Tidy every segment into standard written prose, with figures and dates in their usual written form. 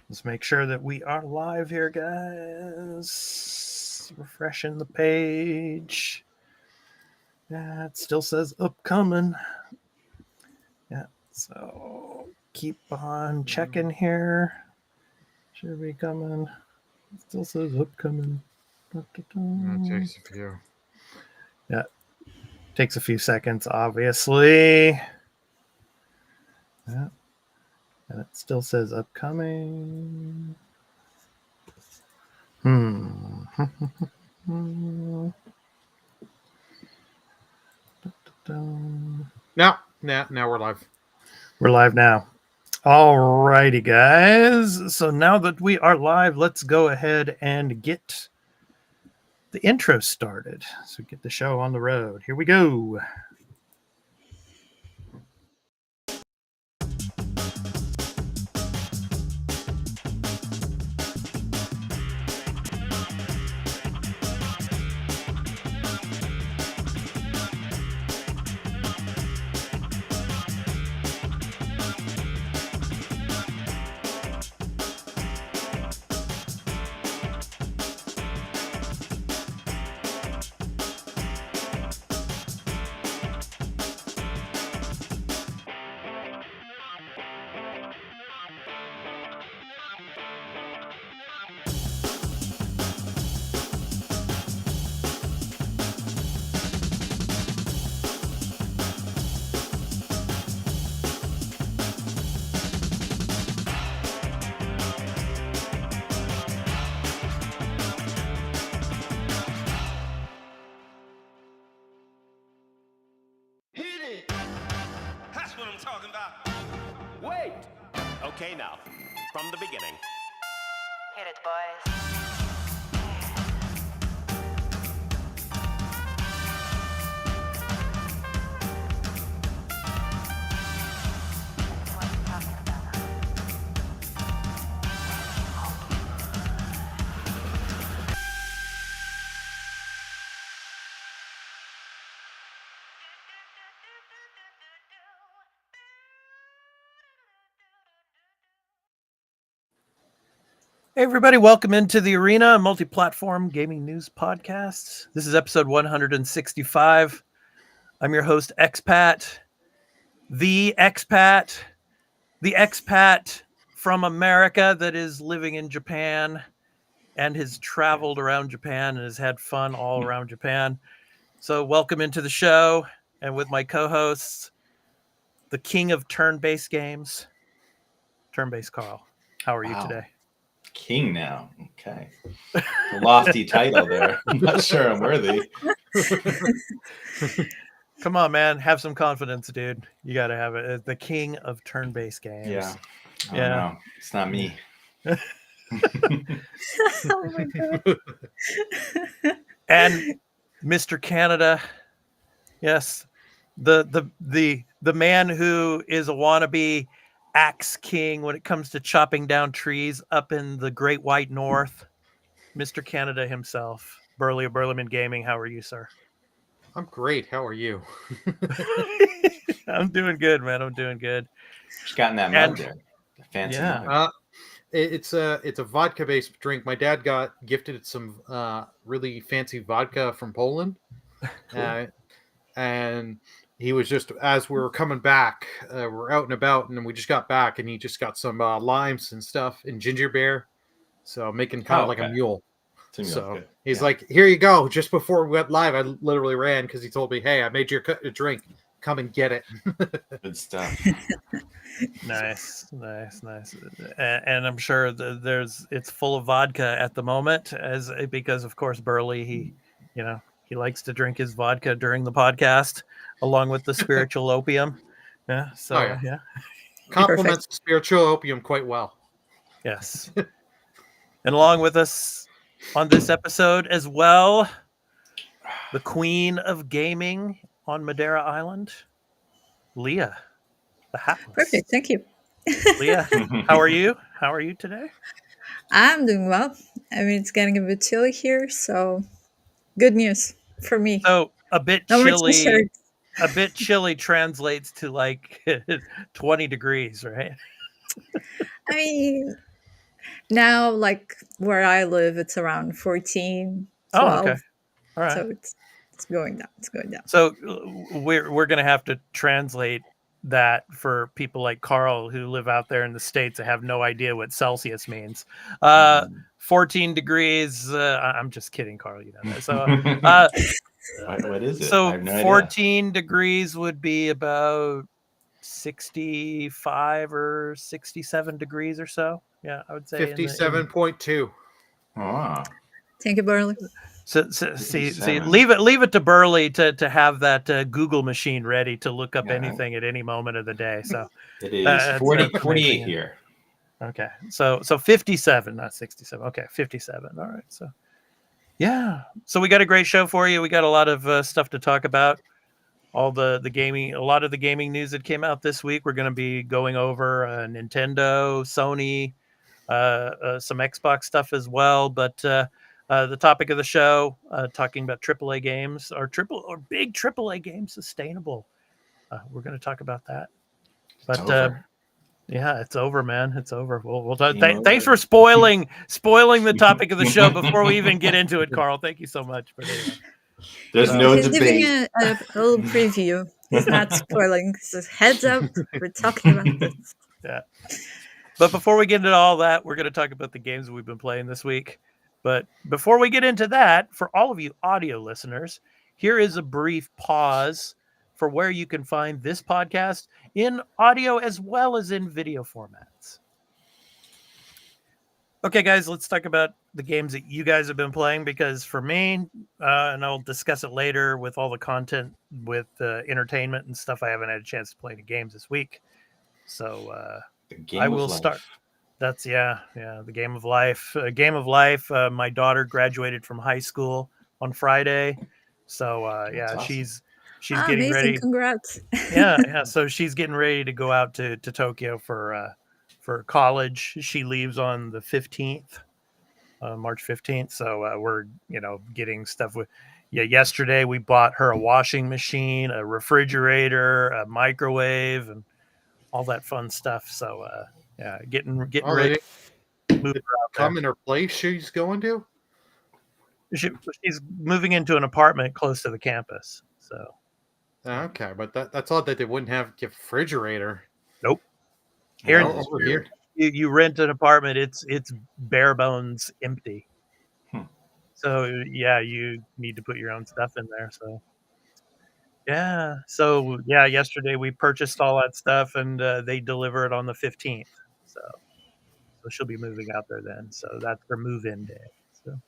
Let's make sure that we are live here, guys. Refreshing the page. Yeah, it still says upcoming. Yeah, so keep on checking here. Should be coming. It still says upcoming. It takes a few. Yeah, takes a few seconds, obviously. Yeah, and it still says upcoming. Now we're live. We're live now. Alrighty, guys. So now that we are live, let's go ahead and get the intro started. So get the show on the road. Here we go. Okay, now, from the beginning. Hit it, boys. What are you talking about? Hey, everybody. Welcome into the Arena, a multi-platform gaming news podcast. This is episode 165. I'm your host, Expat. The expat from America that is living in Japan and has traveled around Japan and has had fun all around Japan. So welcome into the show. And with my co-hosts, the king of turn-based games, Turn-Based Carl. How are you today? King now. Okay. A lofty title there. I'm not sure I'm worthy. Come on, man. Have some confidence, dude. You got to have it. The king of turn-based games. Yeah. No, it's not me. Oh my God. And Mr. Canada. Yes. The man who is a wannabe axe king when it comes to chopping down trees up in the Great White North. Mr. Canada himself. Burley of Burleman Gaming. How are you, sir? I'm great. How are you? I'm doing good, man. I'm doing good. Just gotten that mug there. Fancy mug. It's a vodka based drink. My dad got gifted some really fancy vodka from Poland. Cool. And he was just, as we were coming back, we're out and about, and we just got back, and he just got some limes and stuff and ginger beer. So making kind of like a mule. So he's like, here you go. Just before we went live, I literally ran because he told me, hey, I made you a drink. Come and get it. Good stuff. Nice. And I'm sure it's full of vodka at the moment, because of course Burley, he likes to drink his vodka during the podcast along with the spiritual opium. Yeah. So yeah. Complements spiritual opium quite well. Yes. And along with us on this episode as well, the queen of gaming on Madeira Island, Leah, the Hatless. Perfect. Thank you. Leah, how are you? How are you today? I'm doing well. I mean, it's getting a bit chilly here, so good news for me. So a bit No more chilly. t-shirts. A bit chilly translates to like 20 degrees, right? I mean, Now, like where I live, it's around 14, Oh, 12. okay. All right. So it's going down. It's going down. So we're going to have to translate that for people like Carl who live out there in the States and have no idea what Celsius means. 14 degrees. I'm just kidding, Carl. You know that. So, what is it? I so have no 14 degrees would be about 65 or 67 degrees or so. Yeah, I would say 57.2. Oh. Thank you, Burley. So see, leave it to Burley to have that Google machine ready to look up anything at any moment of the day. So it is 48 here. Okay, so 57, not 67. Okay, 57. All right, so yeah, so we got a great show for you. We got a lot of stuff to talk about. All the gaming, a lot of the gaming news that came out this week. We're going to be going over Nintendo, Sony, some Xbox stuff as well, but. The topic of the show, talking about AAA games, or big AAA games, sustainable. We're going to talk about that. But yeah, it's over, man. It's over. We'll thanks for spoiling the topic of the show before we even get into it, Carl. Thank you so much for doing that. There's no He's debate. giving a little preview. He's not spoiling. So heads up, we're talking about this. Yeah. But before we get into all that, we're going to talk about the games we've been playing this week. But before we get into that, for all of you audio listeners, here is a brief pause for where you can find this podcast in audio as well as in video formats. Okay, guys, let's talk about the games that you guys have been playing, because for me, and I'll discuss it later with all the content with entertainment and stuff, I haven't had a chance to play any games this week. So I will start. That's the game of life. Game of life. My daughter graduated from high school on Friday, so awesome. she's getting amazing. ready. Congrats. yeah. So she's getting ready to go out to Tokyo for college. She leaves on the 15th, March 15th. So we're getting stuff with. Yeah, yesterday we bought her a washing machine, a refrigerator, a microwave, and all that fun stuff. So. Yeah, getting ready. Come in her place she's going to? She's moving into an apartment close to the campus. So okay, but that's odd that they wouldn't have a refrigerator. Nope. Here over here. You rent an apartment, it's bare bones empty. So yeah, you need to put your own stuff in there. So yesterday we purchased all that stuff, and they deliver it on the 15th. So she'll be moving out there then. So that's her move-in day. So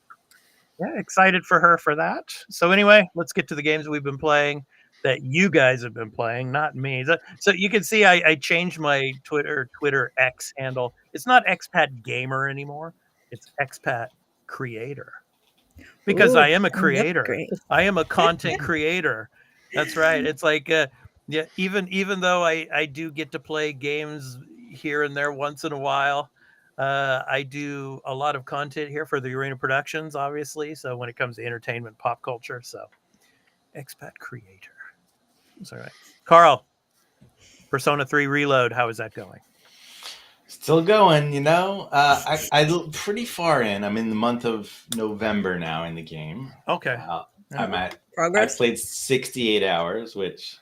yeah, excited for her for that. So anyway, let's get to the games we've been playing that you guys have been playing, not me. So you can see I changed my Twitter X handle. It's not Expat Gamer anymore. It's Expat Creator. Because I am a creator. I am a content creator. That's right. It's like even though I do get to play games here and there once in a while, I do a lot of content here for the Arena Productions, obviously. So when it comes to entertainment, pop culture, so Expat Creator. That's all right. Carl, Persona 3 Reload, how is that going? Still going, I'm pretty far in. I'm in the month of November now in the game. Okay. I'm at progress. I played 68 hours, which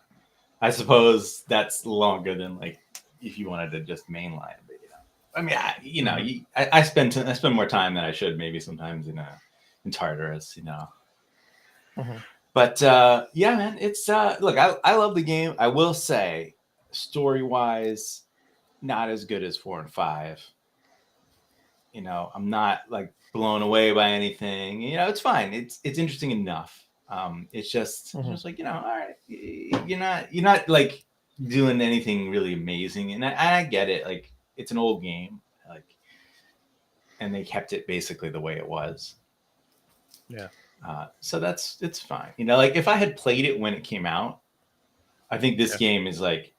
I suppose that's longer than like if you wanted to just mainline. But I mean, I spend more time than I should maybe sometimes in Tartarus, Mm-hmm. But yeah, man, it's look, I love the game. I will say, story wise, not as good as 4 and 5. I'm not like blown away by anything. It's fine. It's interesting enough. It's just like, all right, you're not like doing anything really amazing. And I get it. Like, it's an old game, and they kept it basically the way it was. Yeah. So it's fine. Like if I had played it when it came out, I think this game is like,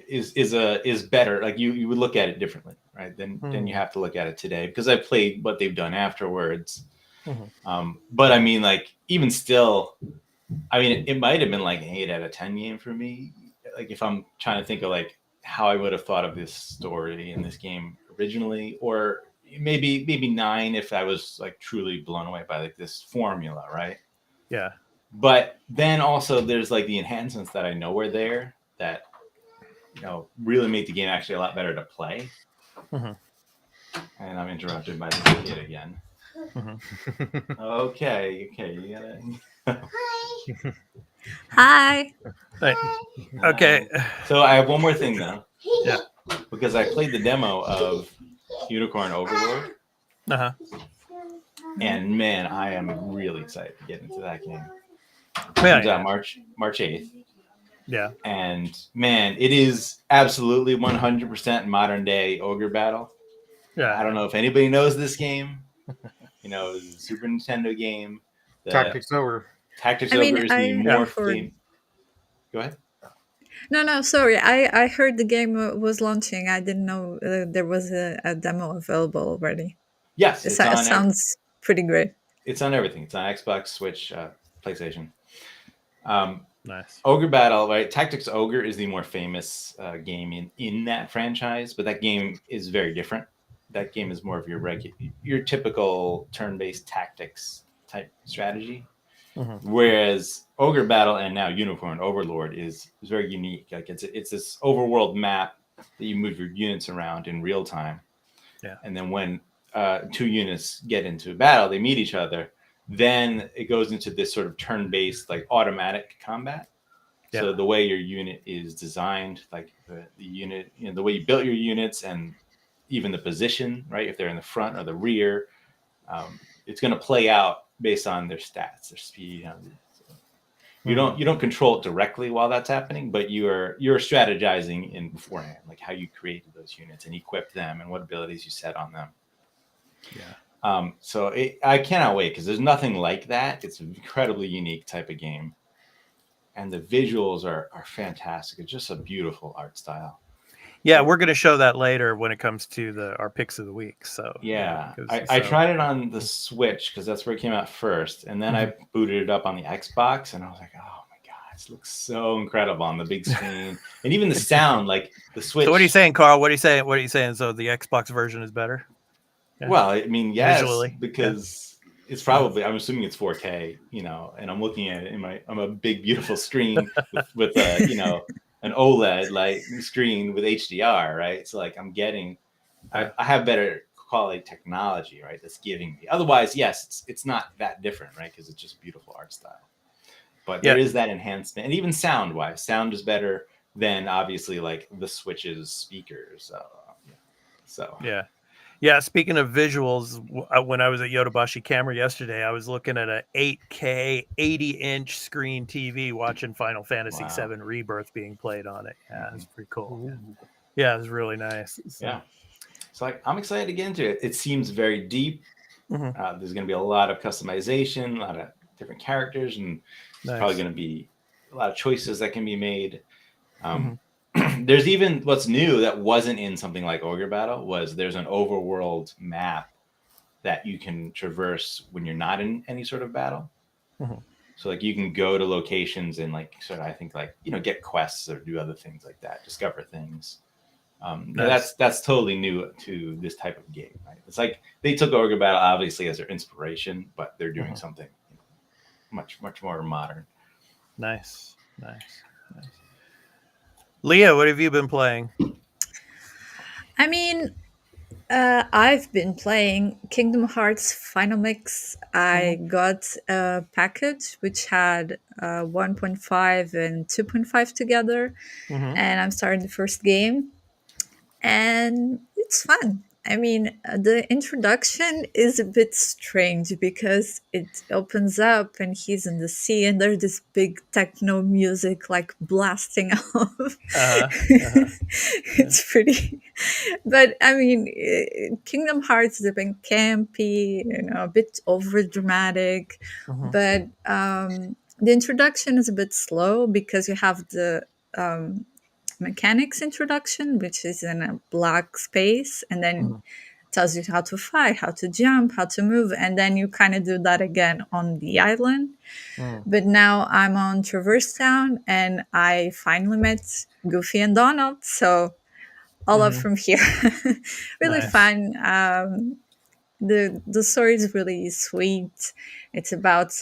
is better. Like you would look at it differently, right? Than you have to look at it today, because I played what they've done afterwards. But I mean, like, even still, I mean, it might have been like an 8 out of 10 game for me. Like if I'm trying to think of like how I would have thought of this story in this game originally, or maybe 9 if I was like truly blown away by like this formula, right? Yeah. But then also there's like the enhancements that I know were there that really make the game actually a lot better to play. Mhm. And I'm interrupted by the kid again. Mhm. Okay, you gotta. Hi. Right. Okay. So I have one more thing though. Yeah. Because I played the demo of Unicorn Overlord, Uh-huh. and man, I am really excited to get into that game. It Yeah, comes yeah. out March 8th. Yeah. And man, it is absolutely 100% modern day ogre battle. Yeah. I don't know if anybody knows this game. It was a Super Nintendo game. Tactics over. Tactics I mean, Ogre is the I more heard- famous. Go ahead. No, sorry. I heard the game was launching. I didn't know there was a demo available already. Yes, It it's on. sounds pretty great. It's on everything. It's on Xbox, Switch, PlayStation. Nice. Ogre Battle, right? Tactics Ogre is the more famous game in that franchise, but that game is very different. That game is more of your typical turn-based tactics type strategy. Mm-hmm. Whereas Ogre Battle and now Unicorn Overlord is very unique. Like it's this overworld map that you move your units around in real time. Yeah. And then when 2 units get into a battle, they meet each other. Then it goes into this sort of turn-based, like automatic combat. Yeah. So the way your unit is designed, like the unit, the way you built your units, and even the position, right? If they're in the front or the rear, it's going to play out based on their stats, their speed. You don't control it directly while that's happening, but you're strategizing in beforehand, like how you created those units and equipped them and what abilities you set on them. Yeah. So I cannot wait because there's nothing like that. It's an incredibly unique type of game, and the visuals are fantastic. It's just a beautiful art style. Yeah, we're going to show that later when it comes to our picks of the week. So yeah, I tried it on the Switch because that's where it came out first, and then I booted it up on the Xbox, and I was like, oh my god, this looks so incredible on the big screen, and even the sound, like the Switch. So what are you saying, Carl? What are you saying? So the Xbox version is better? Yeah. Well, I mean, yes, visually, because it's probably. I'm assuming it's 4K, and I'm looking at it I'm a big beautiful screen with an OLED like screen with HDR, right? So like I'm getting, I have better quality technology, right? That's giving me. Otherwise, yes, it's not that different, right? Because it's just beautiful art style. But there is that enhancement, and even sound-wise, sound is better than obviously like the Switch's speakers. So yeah. Speaking of visuals, when I was at Yodobashi Camera yesterday, I was looking at a 8K 80-inch screen TV watching Final Fantasy VII Rebirth being played on it. Yeah, it's pretty cool. Yeah, it was really nice. So. Yeah, so I'm excited to get into it. It seems very deep. There's going to be a lot of customization, a lot of different characters, and there's probably going to be a lot of choices that can be made. There's even what's new that wasn't in something like Ogre Battle there's an overworld map that you can traverse when you're not in any sort of battle. So like you can go to locations and like sort of, I think like, get quests or do other things like that, discover things. That's totally new to this type of game, right? It's like they took Ogre Battle obviously as their inspiration, but they're doing something much more modern. Nice. Leah, what have you been playing? I mean, I've been playing Kingdom Hearts Final Mix. I got a package which had 1.5 and 2.5 together, and I'm starting the first game, and it's fun. I mean, the introduction is a bit strange because it opens up and he's in the sea and there's this big techno music like blasting off. It's pretty, but I mean, Kingdom Hearts is a bit campy, a bit over dramatic, but the introduction is a bit slow because you have the mechanics introduction, which is in a black space, and then tells you how to fight, how to jump, how to move, and then you kind of do that again on the island. But now I'm on Traverse Town, and I finally met Goofy and Donald, so all up from here. Really Nice. fun. The story is really sweet. It's about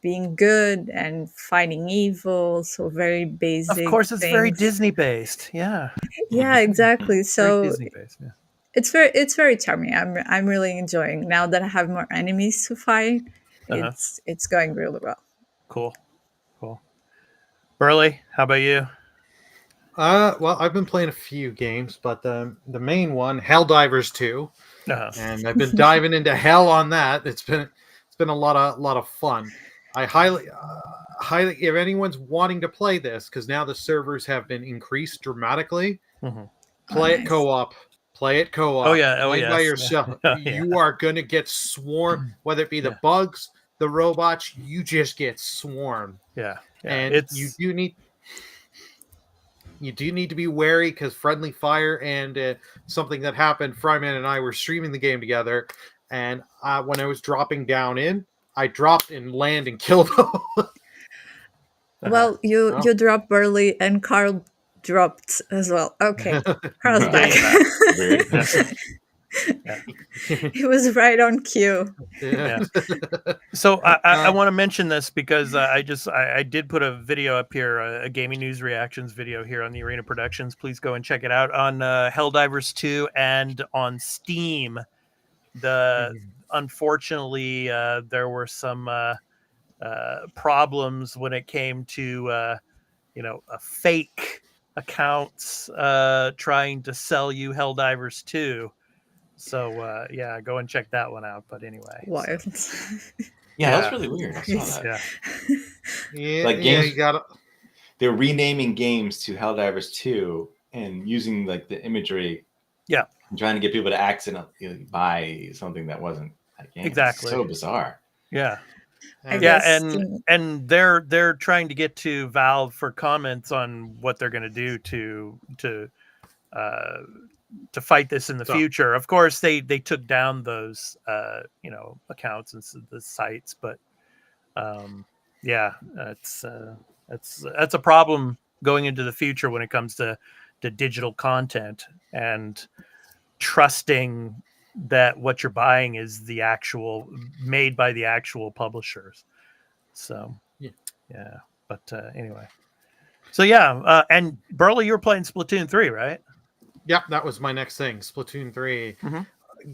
being good and fighting evil. So very Of basic. course, it's very things. Disney based. Yeah, Yeah, exactly. very So Disney based. Yeah. it's very charming. I'm really enjoying now that I have more enemies to fight. Uh-huh. It's going really well. Cool. Burley, how about you? Well, I've been playing a few games, but the main one, Helldivers 2, Uh-huh. and I've been diving into hell on that. It's been a lot of fun. I highly if anyone's wanting to play this, because now the servers have been increased dramatically, play it Nice. co-op. Play it co-op. Oh yeah. Oh Play yes. by yourself. Yeah. Yeah. You are gonna get swarmed, whether it be the Yeah. bugs, the robots. You just get swarmed, Yeah. and It's you do need to be wary, because friendly fire and something that happened. Fryman and I were streaming the game together, and when I was dropping down in, I dropped and land and killed them. Well, you dropped Burley and Carl dropped as well. Okay, Carl's back. Weird. He was right on cue. Yeah. So I want to mention this because I did put a video up here, a gaming news reactions video here on the Arena Productions. Please go and check it out on Helldivers 2 and on Steam. Unfortunately, there were some problems when it came to fake accounts trying to sell you Helldivers 2. So yeah, go and check that one out. But anyway, Wild. Yeah, that's really weird. I saw that. Like games, you got they're renaming games to Helldivers 2 and using like the imagery. Yeah. And trying to get people to accidentally buy something that wasn't that game. Exactly. It's so bizarre. Yeah. I Yeah, guess and they're trying to get to Valve for comments on what they're going to do to fight this in the future. Of course, they took down those accounts and the sites, but yeah, that's a problem going into the future when it comes to digital content and trusting that what you're buying is the actual made by the actual publishers. So yeah. But anyway, so yeah, and Burley, you were playing Splatoon 3, right? Yep, that was my next thing, Splatoon 3.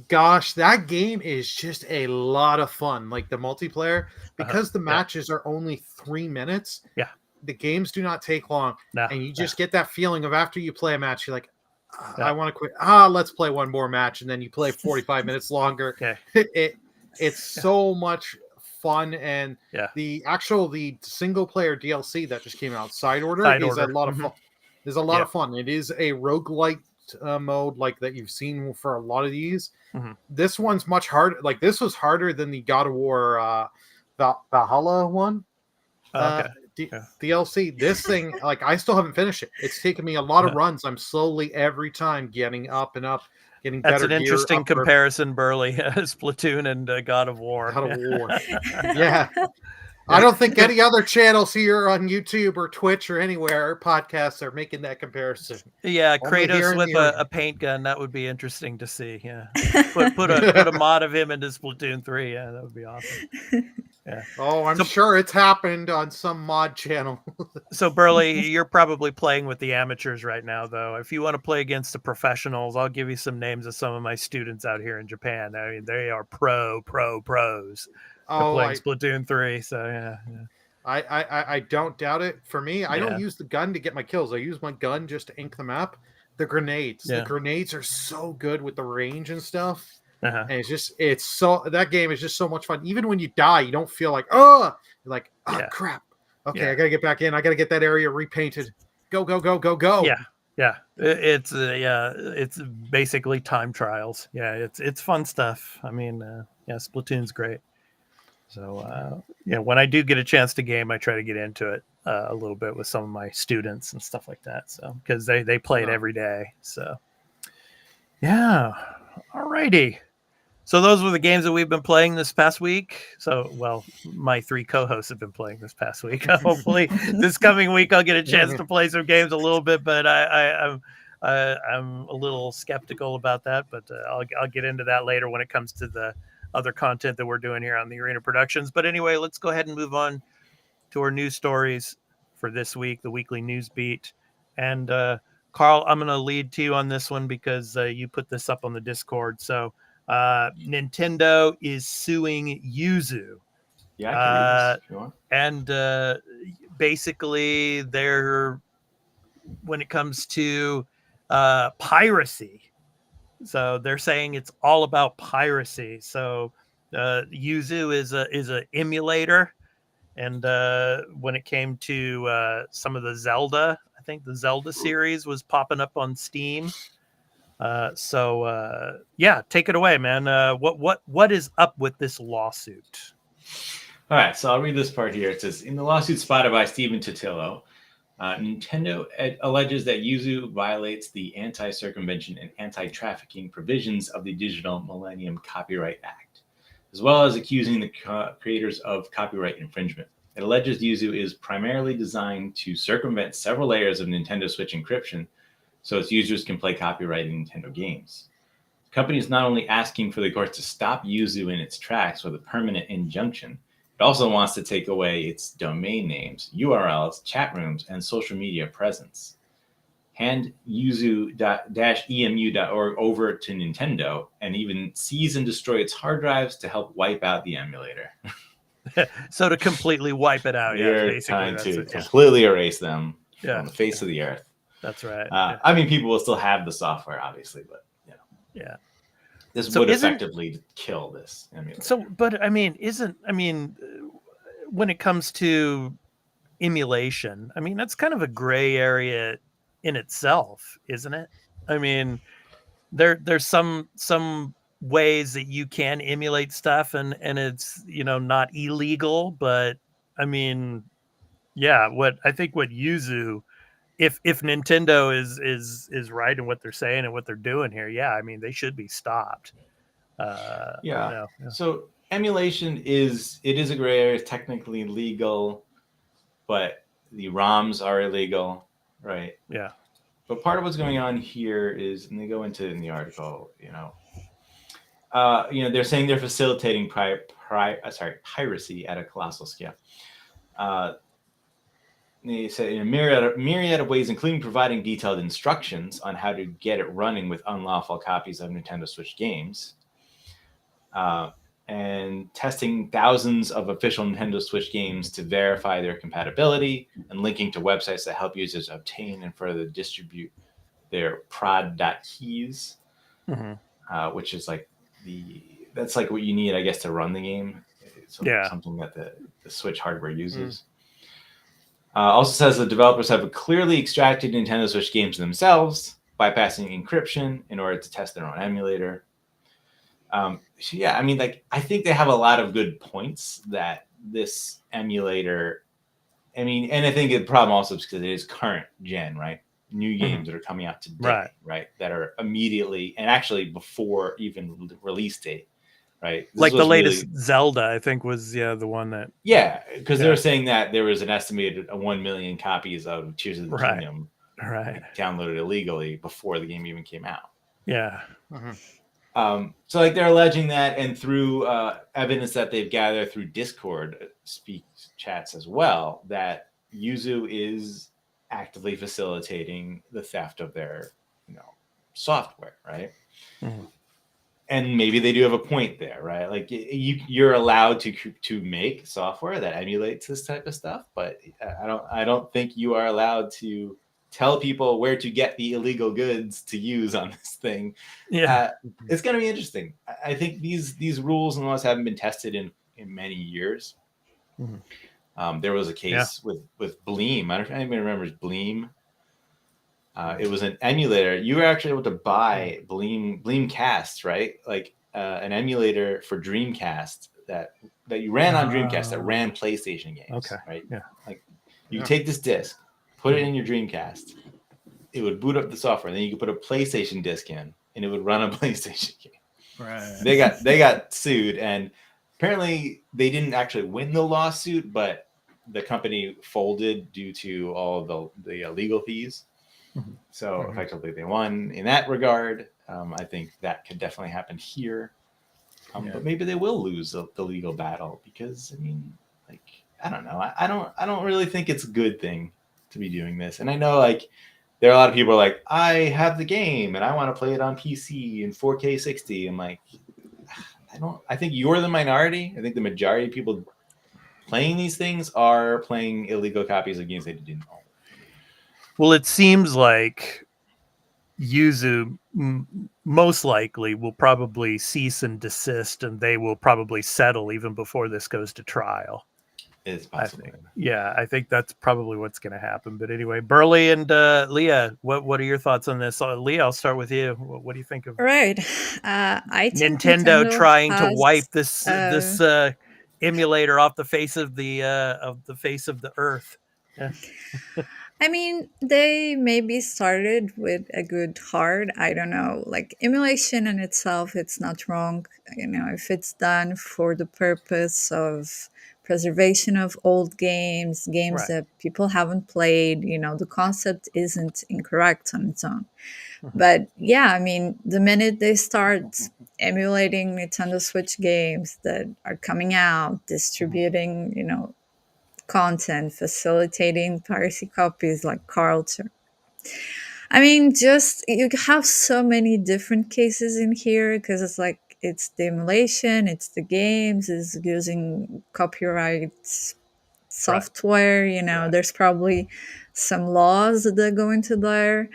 Gosh, that game is just a lot of fun. Like the multiplayer, because the matches are only 3 minutes. Yeah, the games do not take long, and you just get that feeling of after you play a match, you're like, I want to quit. Let's play one more match, and then you play 45 minutes longer. It's so much fun, and the single player DLC that just came out, Side Order, is a lot of fun. There's a lot of fun. It is a roguelike mode like that you've seen for a lot of these. This one's much harder. Like this was harder than the God of War Valhalla one. DLC. This thing, like I still haven't finished it. It's taken me a lot of runs. I'm slowly every time getting up and up, getting better. That's an interesting comparison, Burley. Splatoon and God of War. God of War. Yeah. I don't think any other channels here on YouTube or Twitch or anywhere, podcasts, are making that comparison. Yeah, Kratos with a paint gun, that would be interesting to see. Yeah, put a mod of him into Splatoon 3. Yeah, that would be awesome. Yeah. Oh, I'm sure it's happened on some mod channel. So Burley, you're probably playing with the amateurs right now, though. If you want to play against the professionals, I'll give you some names of some of my students out here in Japan. I mean, they are pros. Playing Splatoon 3, so yeah. I don't doubt it. For me, I don't use the gun to get my kills. I use my gun just to ink the map. The grenades. The grenades are so good with the range and stuff. And that game is just so much fun. Even when you die, you don't feel like, you're like, crap. Okay, I gotta get back in. I gotta get that area repainted. Go. Yeah. It's basically time trials. Yeah, it's fun stuff. I mean, Splatoon's great. So, when I do get a chance to game, I try to get into it a little bit with some of my students and stuff like that. So, because they play it every day. So, yeah. Alrighty. So those were the games that we've been playing this past week. So, my 3 co-hosts have been playing this past week. Hopefully, this coming week I'll get a chance to play some games a little bit. But I'm a little skeptical about that, but I'll get into that later when it comes to the other content that we're doing here on the Arena Productions. But anyway, let's go ahead and move on to our news stories for this week, the weekly news beat. And Carl, I'm going to lead to you on this one because you put this up on the Discord. So Nintendo is suing Yuzu. Yeah, I can read this if you want. And basically, when it comes to piracy, so they're saying it's all about piracy. So Yuzu is a emulator. And when it came to some of the Zelda, I think the Zelda series was popping up on Steam. So yeah, take it away, man. What is up with this lawsuit? All right, so I'll read this part here. It says, in the lawsuit spotted by Stephen Totillo, Nintendo alleges that Yuzu violates the anti-circumvention and anti-trafficking provisions of the Digital Millennium Copyright Act, as well as accusing the creators of copyright infringement. It alleges Yuzu is primarily designed to circumvent several layers of Nintendo Switch encryption so its users can play copyrighted Nintendo games. The company is not only asking for the courts to stop Yuzu in its tracks with a permanent injunction, it also wants to take away its domain names, URLs, chat rooms, and social media presence. Hand yuzu-emu.org over to Nintendo and even seize and destroy its hard drives to help wipe out the emulator. So to completely wipe it out, You're trying to completely erase them from the face of the earth. That's right. I mean, people will still have the software, obviously, but yeah. This would effectively kill this emulator. So, but I mean, when it comes to emulation, I mean, that's kind of a gray area in itself, isn't it? I mean, there's some ways that you can emulate stuff and it's, not illegal, but I mean, yeah, what Yuzu, if Nintendo is right in what they're saying and what they're doing here, yeah, I mean, they should be stopped. So emulation is a gray area. It's technically legal, but the ROMs are illegal, right? Yeah. But part of what's going on here is, and they go into it in the article, they're saying they're facilitating piracy at a colossal scale. They say in a myriad of ways, including providing detailed instructions on how to get it running with unlawful copies of Nintendo Switch games, and testing thousands of official Nintendo Switch games to verify their compatibility, and linking to websites that help users obtain and further distribute their prod.keys, which is that's like what you need, I guess, to run the game. It's something that the Switch hardware uses. Also says the developers have clearly extracted Nintendo Switch games themselves, bypassing encryption in order to test their own emulator. I think they have a lot of good points that this emulator, and I think the problem also is because it is current gen, right? New games that are coming out today, right? That are immediately, and actually before even release date, right? Like the latest Zelda, I think, was the one that... Yeah, because they were saying that there was an estimated 1 million copies of Tears of the Kingdom downloaded illegally before the game even came out. Yeah. So they're alleging that, and through evidence that they've gathered through Discord chats as well, that Yuzu is actively facilitating the theft of their software, right? And maybe they do have a point there, right? Like you're allowed to make software that emulates this type of stuff, but I don't think you are allowed to tell people where to get the illegal goods to use on this thing. It's going to be interesting. I think these rules and laws haven't been tested in many years. There was a case with Bleem. I don't know if anybody remembers Bleem. It was an emulator. You were actually able to buy Bleemcast, right? Like an emulator for Dreamcast that you ran on Dreamcast that ran PlayStation games. Okay. Right. Yeah. Like you take this disc, put it in your Dreamcast. It would boot up the software, and then you could put a PlayStation disc in, and it would run a PlayStation game. Right. They got sued, and apparently they didn't actually win the lawsuit, but the company folded due to all the legal fees. So effectively, they won in that regard. I think that could definitely happen here. But maybe they will lose the legal battle because, I mean, like, I don't know. I don't really think it's a good thing to be doing this. And I know, like, there are a lot of people like, I have the game and I want to play it on PC in 4K 60. I'm like, I think you're the minority. I think the majority of people playing these things are playing illegal copies of games they didn't own. Well, it seems like Yuzu most likely will probably cease and desist, and they will probably settle even before this goes to trial. It's possible. I think that's probably what's going to happen. But anyway, Burley and Leah, what are your thoughts on this? Leah, I'll start with you. What do you think of Right. I think Nintendo trying to wipe has, this emulator off the face of the earth? Yeah. I mean, they maybe started with a good heart. I don't know. Like, emulation in itself, it's not wrong. You know, if it's done for the purpose of preservation of old games, games Right. that people haven't played, you know, the concept isn't incorrect on its own. But yeah, I mean, the minute they start emulating Nintendo Switch games that are coming out, distributing, you know, content, facilitating piracy copies like Carlton. I mean, just you have so many different cases in here because it's like it's the emulation, it's the games, it's using copyright software. You know, Right. there's probably some laws that go into there.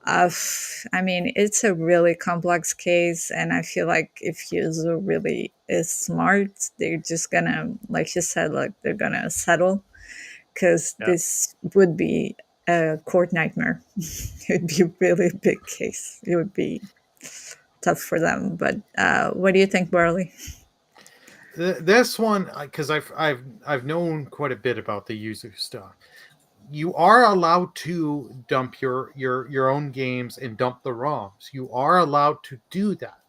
I mean, it's a really complex case, and I feel like if Yuzu really is smart, they're just gonna, like you said, like they're gonna settle because this would be a court nightmare. It would be a really big case. It would be tough for them. But what do you think, Burley? This one, because I've known quite a bit about the Yuzu stuff. You are allowed to dump your own games and dump the ROMs. You are allowed to do that.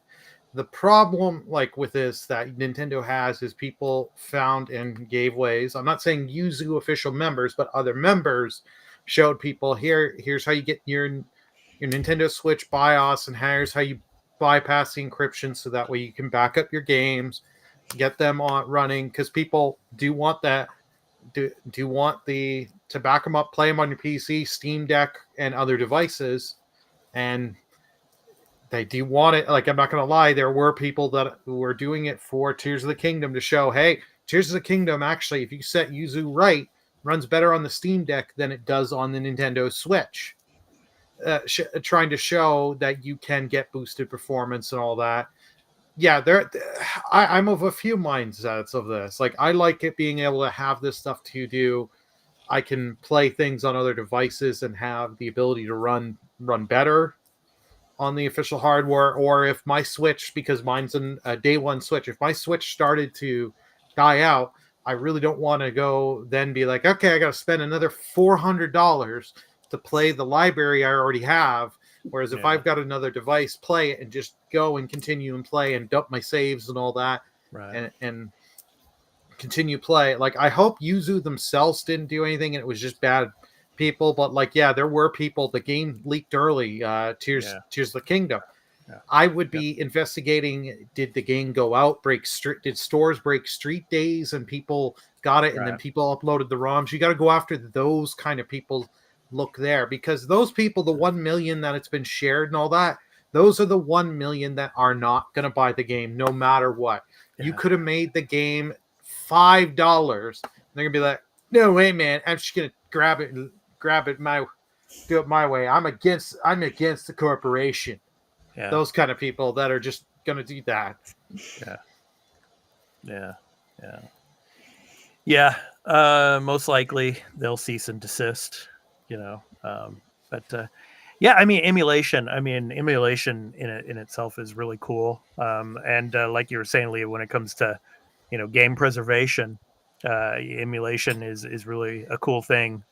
The problem, like with this, that Nintendo has is people found and gave ways. I'm not saying Yuzu official members, but other members showed people here's how you get your Nintendo Switch BIOS, and here's how you bypass the encryption so that way you can back up your games, get them on running, because people do want that. Do want to back them up, play them on your PC, Steam Deck, and other devices, and they do want it. Like, I'm not going to lie, there were people that were doing it for Tears of the Kingdom to show, hey, Tears of the Kingdom, actually, if you set Yuzu right, runs better on the Steam Deck than it does on the Nintendo Switch. Trying to show that you can get boosted performance and all that. Yeah, I'm of a few mindsets of this. Like, I like it being able to have this stuff to do. I can play things on other devices and have the ability to run better on the official hardware. Or if my Switch, because mine's a day one Switch, if my Switch started to die out, I really don't want to go then be like, okay, I got to spend another $400 to play the library I already have. Whereas if I've got another device, play it and just go and continue and play and dump my saves and all that, right, and continue play. Like, I hope Yuzu themselves didn't do anything and it was just bad people. But like, yeah, there were people. The game leaked early. Tears of the Kingdom. Yeah. I would be investigating. Did the game go out? Did stores break street days and people got it, and then people uploaded the ROMs? You got to go after those kind of people. Look there, because those people, the 1 million that it's been shared and all that, those are the 1 million that are not going to buy the game no matter what. You could have made the game $5. They're gonna be like, no way, man, I'm just gonna grab it do it my way. I'm against the corporation. Those kind of people that are just gonna do that. Most likely they'll cease and desist. I mean, emulation in itself is really cool. And like you were saying, Leah, when it comes to, game preservation, emulation is really a cool thing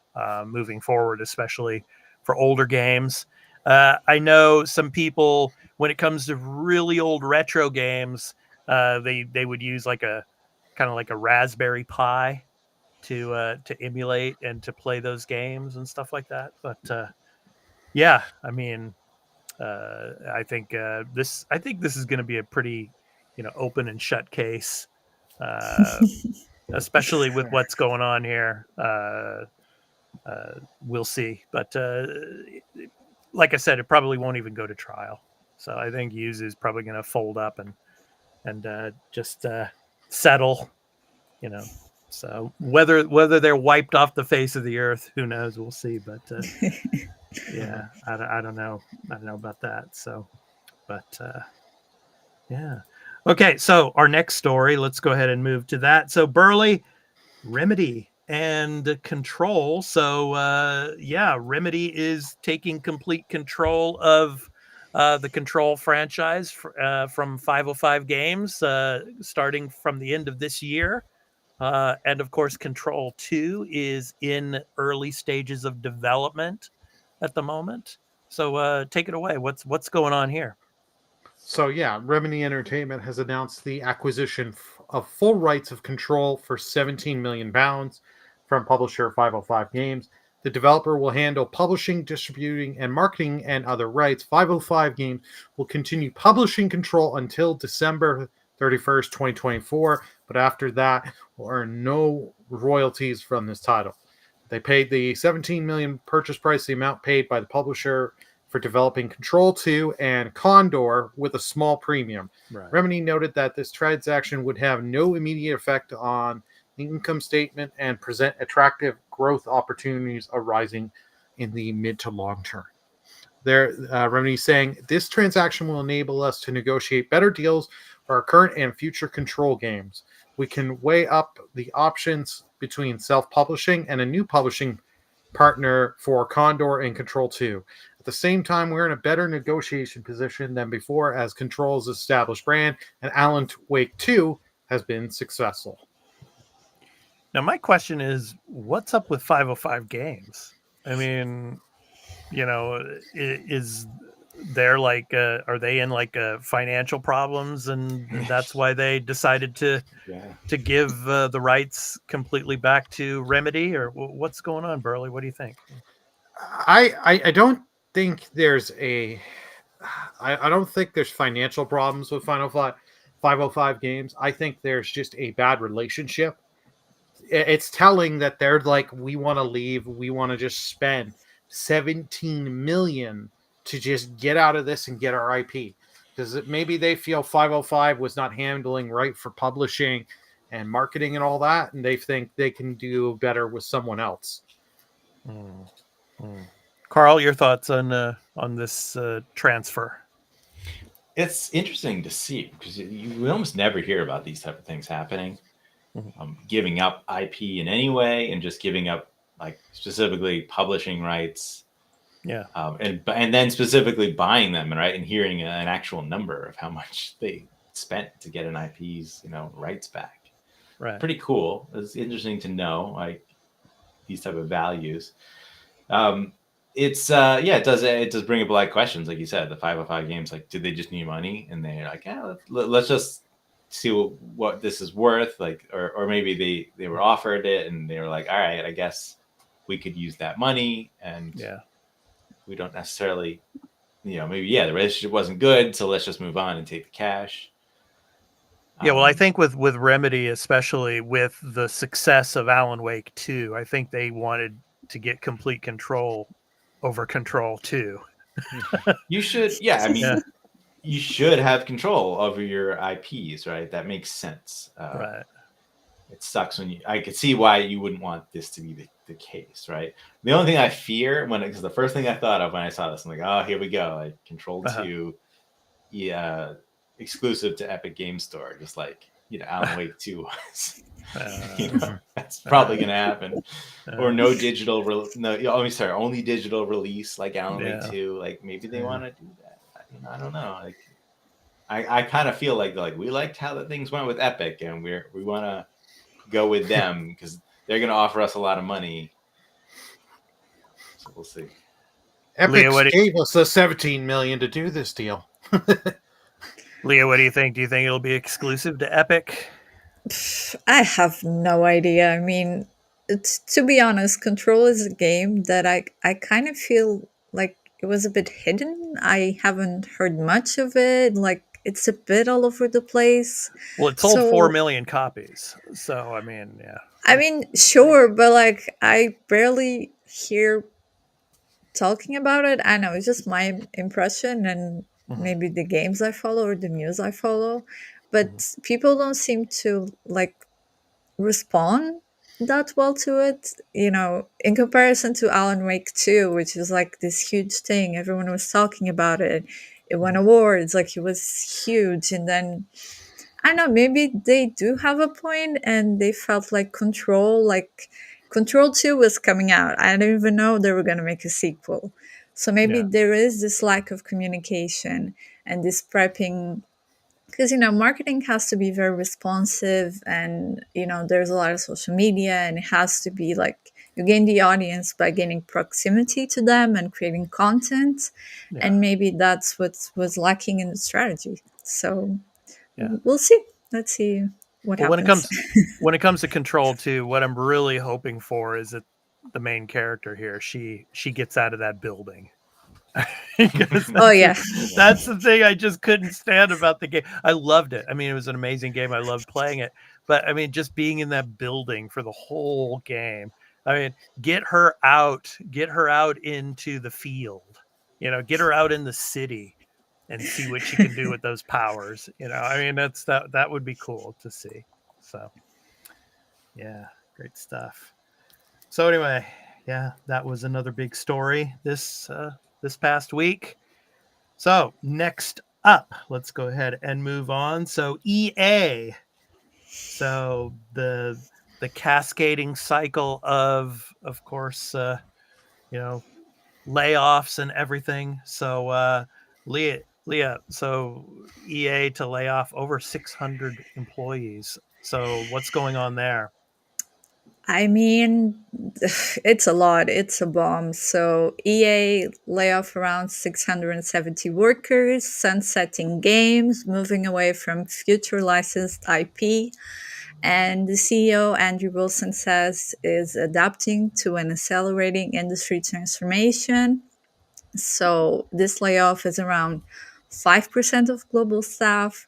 moving forward, especially for older games. I know some people, when it comes to really old retro games, they would use like a kind of like a Raspberry Pi to emulate and to play those games and stuff like that. But yeah, I mean, I think this is going to be a pretty, open and shut case, especially with what's going on here. We'll see, but like I said, it probably won't even go to trial. So I think Yuzu is probably going to fold up and just settle. So whether they're wiped off the face of the earth, who knows? We'll see. But yeah, I don't know. I don't know about that. So, but yeah. Okay, so our next story, let's go ahead and move to that. So Burley, Remedy and Control. So yeah, Remedy is taking complete control of the Control franchise from 505 Games, starting from the end of this year. And of course, Control 2 is in early stages of development at the moment. So take it away. What's going on here? So yeah, Remedy Entertainment has announced the acquisition of full rights of Control for £17 million from publisher 505 Games. The developer will handle publishing, distributing, and marketing and other rights. 505 Games will continue publishing Control until December 31st, 2024, but after that will earn no royalties from this title. They paid the $17 million purchase price, the amount paid by the publisher for developing Control 2 and Condor with a small premium. Right. Remedy noted that this transaction would have no immediate effect on the income statement and present attractive growth opportunities arising in the mid to long term. Remedy saying, this transaction will enable us to negotiate better deals for our current and future Control games. We can weigh up the options between self-publishing and a new publishing partner for Condor and Control 2. At the same time, we're in a better negotiation position than before as Control's established brand and Alan Wake 2 has been successful. Now, my question is, what's up with 505 Games? I mean, is there are they in financial problems, and that's why they decided to give the rights completely back to Remedy, or what's going on, Burley? What do you think? I don't think there's I don't think there's financial problems with 505 Games. I think there's just a bad relationship. It's telling that they're like, we want to leave. We want to just spend 17 million to just get out of this and get our IP. Because maybe they feel 505 was not handling right for publishing and marketing and all that, and they think they can do better with someone else. Carl, your thoughts on this transfer? It's interesting to see because you almost never hear about these type of things happening. Giving up IP in any way and just giving up specifically publishing rights. Yeah. And then specifically buying them, right, and hearing an actual number of how much they spent to get an IP's rights back. Right. Pretty cool. It's interesting to know these type of values. It does bring up a lot of questions, like you said. The 505 Games, did they just need money? And they're like, yeah, let's just see what this is worth, or maybe they were offered it and they were like, all right, I guess we could use that money, and we don't necessarily, the relationship wasn't good, so let's just move on and take the cash. Yeah, well, I think with Remedy, especially with the success of Alan Wake 2, I think they wanted to get complete control over Control 2. You should, you should have control over your IPs, right? That makes sense. Right. It sucks I could see why you wouldn't want this to be the case, right? The only thing I fear because the first thing I thought of when I saw this, I'm like, oh, here we go. Control 2, exclusive to Epic Game Store, just like, Alan Wake 2 was. That's probably going to happen. Or only digital release like Alan Wake 2. Maybe they want to do that. I don't know. I kind of feel like we liked how the things went with Epic, and we want to go with them because they're going to offer us a lot of money. So we'll see. Epic gave us the 17 million to do this deal. Leah, what do you think? Do you think it'll be exclusive to Epic? I have no idea. I mean, to be honest, Control is a game that I kind of feel like it was a bit hidden. I haven't heard much of it. Like it's a bit all over the place. Well, it sold 4 So million copies. So, I mean, yeah. I mean, sure, but like I barely hear talking about it. I know it's just my impression and Mhm, maybe the games I follow or the news I follow, mhm. but people don't seem to like respond that well to it, in comparison to Alan Wake 2, which was like this huge thing. Everyone was talking about it. It won awards, like it was huge. And then I don't know, maybe they do have a point and they felt like Control 2 was coming out. I didn't even know they were going to make a sequel. So maybe Yeah. there is this lack of communication and this prepping, because marketing has to be very responsive, and there's a lot of social media, and it has to be like you gain the audience by gaining proximity to them and creating content, Yeah. and maybe that's what was lacking in the strategy. So Yeah. we'll see. Let's see what Well, happens. when it comes to Control 2, what I'm really hoping for is that the main character here, she gets out of that building. Because Oh yeah. that's the thing I just couldn't stand about the game. I loved it. I mean, it was an amazing game. I loved playing it. But I mean, just being in that building for the whole game. I mean, get her out into the field. Get her out in the city and see what she can do with those powers. I mean, that would be cool to see. So, yeah, great stuff. So anyway, yeah, that was another big story this past week. So next up, let's go ahead and move on. So EA, so the cascading cycle of course, you know, layoffs and everything. So Leah, so EA to lay off over 600 employees. So what's going on there? I mean, it's a lot. It's a bomb. So EA lay off around 670 workers, sunsetting games, moving away from future licensed IP. And the CEO, Andrew Wilson, says is adapting to an accelerating industry transformation. So this layoff is around 5% of global staff.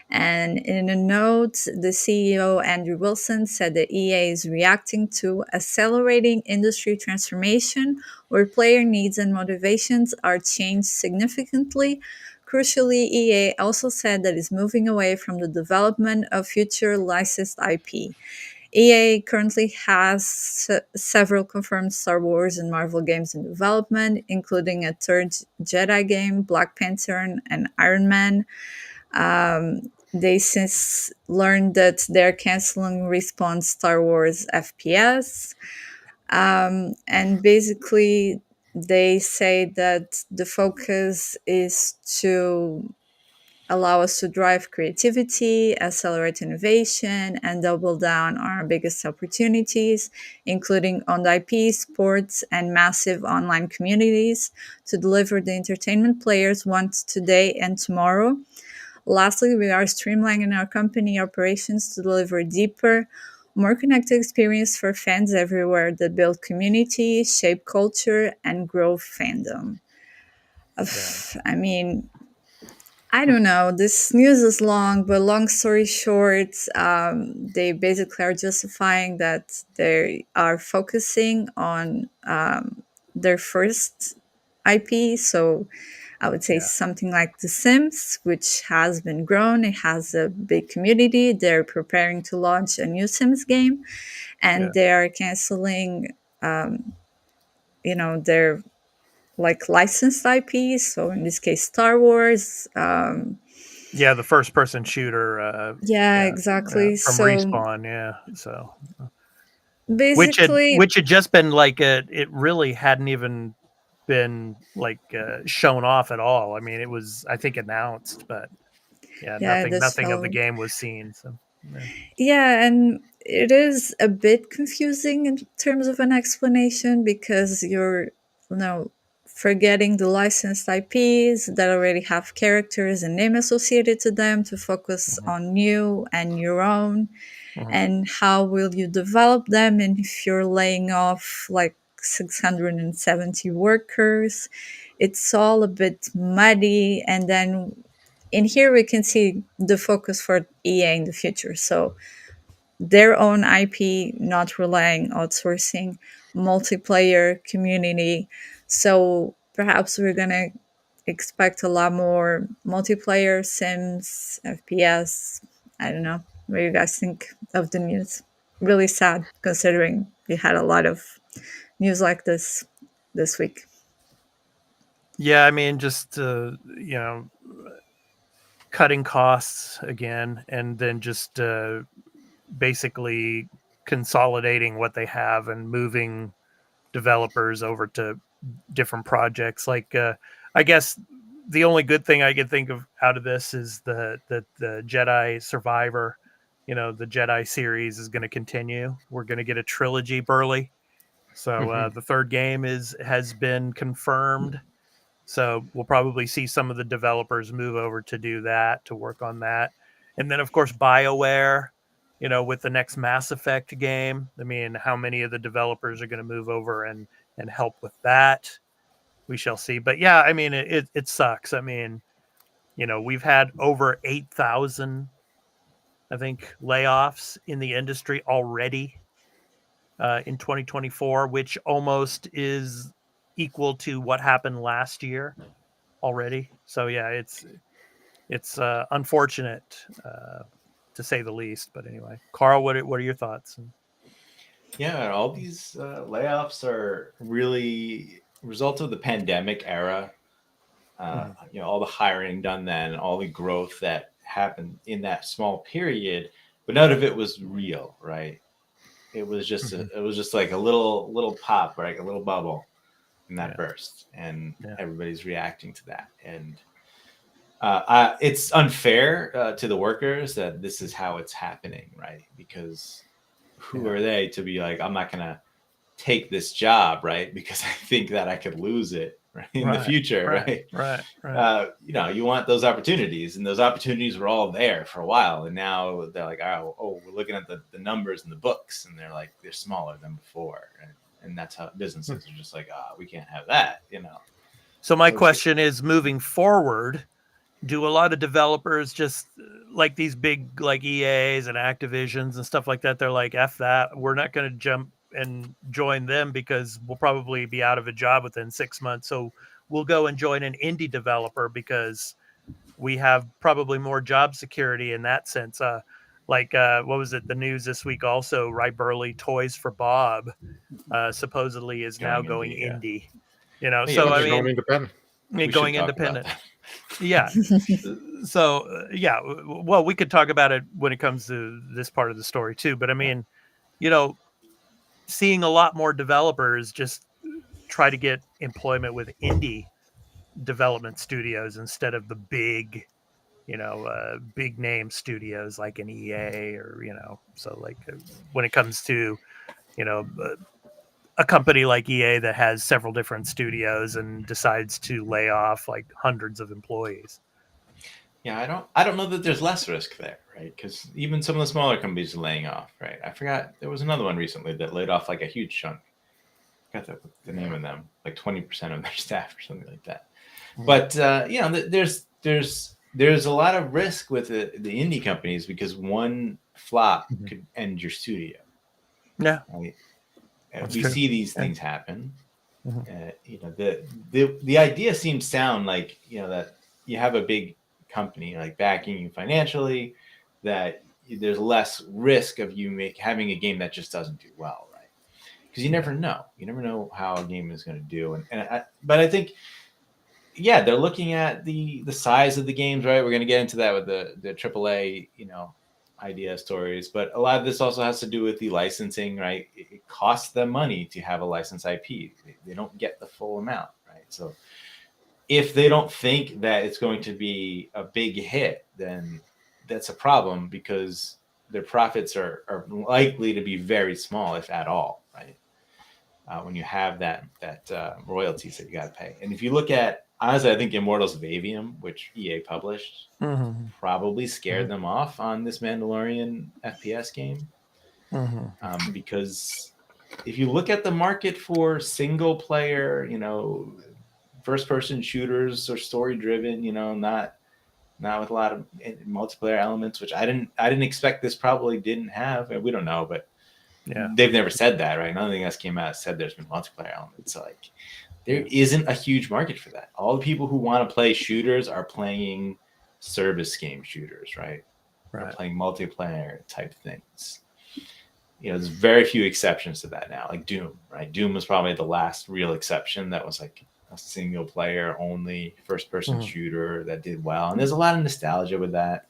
And in a note, the CEO, Andrew Wilson, said that EA is reacting to accelerating industry transformation where player needs and motivations are changed significantly. Crucially, EA also said that it's moving away from the development of future licensed IP. EA currently has several confirmed Star Wars and Marvel games in development, including a third Jedi game, Black Panther, and Iron Man. They since learned that they're canceling Respawn Star Wars FPS. And basically, they say that the focus is to allow us to drive creativity, accelerate innovation, and double down on our biggest opportunities, including owned IP, sports, and massive online communities to deliver the entertainment players want today and tomorrow. Lastly, we are streamlining our company operations to deliver deeper, more connected experience for fans everywhere that build community, shape culture, and grow fandom. I mean, I don't know. This news is long, but long story short, they basically are justifying that they are focusing on their first IP. So I would say Yeah. something like The Sims, which has been grown. It has a big community. They're preparing to launch a new Sims game, Yeah. and they are canceling, their like licensed IPs. So in this case, Star Wars. Yeah, the first person shooter, Yeah, yeah, exactly. from So Respawn, yeah. So basically, which had just been like it really hadn't even been like shown off at all. I mean, it was I think announced, but yeah, yeah, this nothing of the showed. game was seen. So yeah, Yeah, and it is a bit confusing in terms of an explanation because you're, forgetting the licensed IPs that already have characters and name associated to them to focus mhm, on you and your own. mhm, And how will you develop them? And if you're laying off like 670 workers, it's all a bit muddy. And then in here we can see the focus for EA in the future. So their own IP, not relying outsourcing, multiplayer community. So perhaps we're gonna expect a lot more multiplayer Sims, FPS. I don't know. What do you guys think of the news? Really sad considering we had a lot of news like this week. Yeah, I mean, just cutting costs again, and then just basically consolidating what they have and moving developers over to different projects. Like, I guess the only good thing I can think of out of this is the Jedi Survivor. The Jedi series is going to continue. We're going to get a trilogy, Burley. So the third game has been confirmed. So we'll probably see some of the developers move over to do that, to work on that. And then, of course, BioWare, with the next Mass Effect game. I mean, how many of the developers are going to move over and help with that? We shall see. But yeah, I mean, it sucks. I mean, we've had over 8,000, I think, layoffs in the industry already in 2024, which almost is equal to what happened last year already. So yeah, it's unfortunate to say the least. But anyway, Carl, what are your thoughts? Yeah, all these layoffs are really a result of the pandemic era. All the hiring done then, all the growth that happened in that small period, but none of it was real, right? It was just it was just like a little pop, right? A little bubble, and that burst, and everybody's reacting to that. And it's unfair to the workers that this is how it's happening, right? Because who are they to be like, I'm not gonna take this job, right? Because I think that I could lose it in the future, right? You want those opportunities, and those opportunities were all there for a while, and now they're like, oh, we're looking at the numbers in the books, and they're like, they're smaller than before, and that's how businesses are just like, we can't have that. So my question is, moving forward, do a lot of developers just like these big like EAs and Activisions and stuff like that? They're like, F that. We're not going to jump and join them because we'll probably be out of a job within 6 months. So we'll go and join an indie developer because we have probably more job security in that sense. What was it? The news this week also, right? Burley Toys for Bob supposedly is now going indie. So I mean, going independent. Going independent. Yeah. So well, we could talk about it when it comes to this part of the story too. But I mean, seeing a lot more developers just try to get employment with indie development studios instead of the big, big name studios like an EA or, so like when it comes to, a company like EA that has several different studios and decides to lay off like hundreds of employees. Yeah, I don't know that there's less risk there, right? Because even some of the smaller companies are laying off, right? I forgot there was another one recently that laid off like a huge chunk. I forgot the name of them, like 20% of their staff or something like that. But there's a lot of risk with the indie companies because one flop could end your studio. Yeah, right? We see these things happen. The idea seems sound like that you have a big company like backing you financially, that there's less risk of you having a game that just doesn't do well, right? Because you never know how a game is going to do. But I think they're looking at the size of the games, right? We're going to get into that with the AAA idea stories, but a lot of this also has to do with the licensing, right? It costs them money to have a licensed IP. They don't get the full amount, right? So if they don't think that it's going to be a big hit, then that's a problem because their profits are likely to be very small, if at all, right? When you have that royalties that you got to pay. And if you look at, honestly, I think Immortals of Avium, which EA published, probably scared them off on this Mandalorian FPS game. Because if you look at the market for single player, first person shooters or story driven, not with a lot of multiplayer elements, which I didn't expect. This probably didn't have, and we don't know, but they've never said that, right? Nothing else came out said there's been multiplayer elements. So like there isn't a huge market for that. All the people who want to play shooters are playing service game shooters, right? They're playing multiplayer type things. There's very few exceptions to that now, like Doom, right? Doom was probably the last real exception that was like a single player only first person shooter that did well. And there's a lot of nostalgia with that.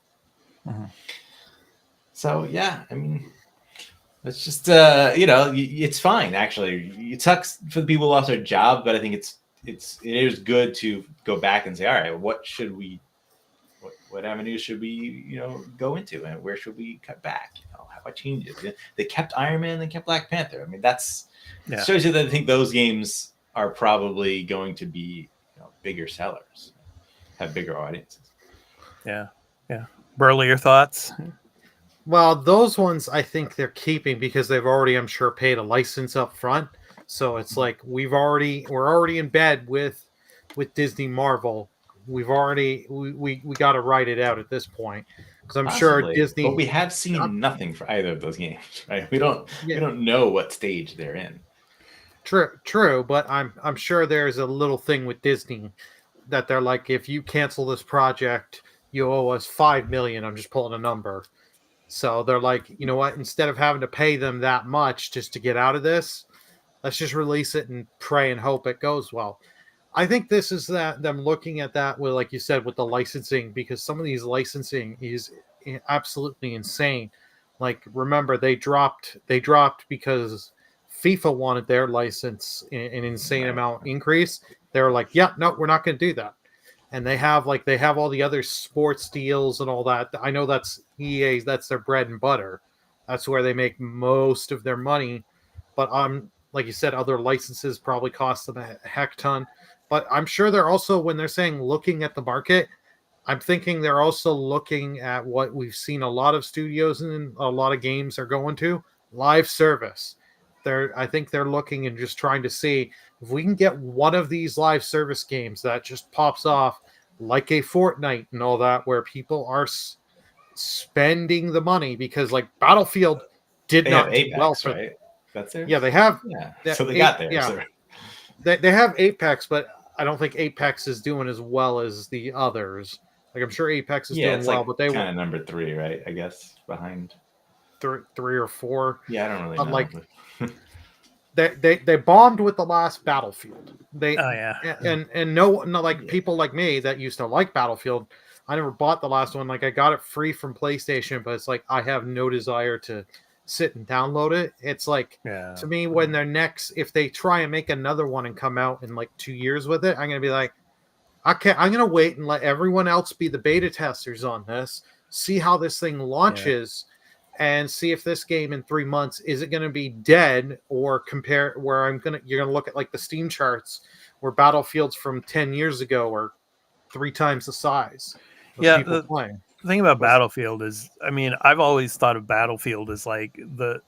So yeah, I mean, it's just, it's fine. Actually, it sucks for the people who lost their job, but I think it is good to go back and say, all right, what avenues should we, go into, and where should we cut back? How about changes? They kept Iron Man, they kept Black Panther. I mean, shows you that I think those games are probably going to be bigger sellers, have bigger audiences. Yeah. Burley, your thoughts? Well, those ones I think they're keeping because they've already, I'm sure, paid a license up front. So it's like we're already in bed with Disney Marvel. We've already we got to write it out at this point because I'm sure Disney. But we have seen nothing for either of those games, right? We don't know what stage they're in. True, but I'm sure there's a little thing with Disney that they're like, if you cancel this project, you owe us $5 million. I'm just pulling a number. So they're like, you know what? Instead of having to pay them that much just to get out of this, let's just release it and pray and hope it goes well. I think this is them looking at that with, like you said, with the licensing, because some of these licensing is absolutely insane. Like, remember, they dropped because FIFA wanted their license an insane amount increase. They were like, yeah, no, we're not going to do that. And they have all the other sports deals and all that. I know that's EA's, that's their bread and butter. That's where they make most of their money. But like you said, other licenses probably cost them a heck ton. But I'm sure they're also, when they're saying looking at the market, I'm thinking they're also looking at what we've seen a lot of studios and a lot of games are going to, live service. I think they're looking and just trying to see if we can get one of these live service games that just pops off like a Fortnite and all that, where people are spending the money, because like Battlefield did not do well for right? That's there. Yeah, they have. Yeah, so they got there. Yeah, so. they have Apex, but I don't think Apex is doing as well as the others. Like, I'm sure Apex is doing well, but they kind of number 3, right? I guess behind 3 or 4. Yeah, I don't really know. Like, they bombed with the last Battlefield. And no, like people like me that used to like Battlefield, I never bought the last one. Like, I got it free from PlayStation, but it's like I have no desire to sit and download it. It's like, to me, when if they try and make another one and come out in like 2 years with it, I'm gonna be like, I'm gonna wait and let everyone else be the beta testers on this, see how this thing launches, and see if this game in 3 months is it gonna be dead, or compare where you're gonna look at like the Steam charts where Battlefields from 10 years ago are 3 times the size of people playing. The thing about Battlefield is, I mean, I've always thought of Battlefield as like the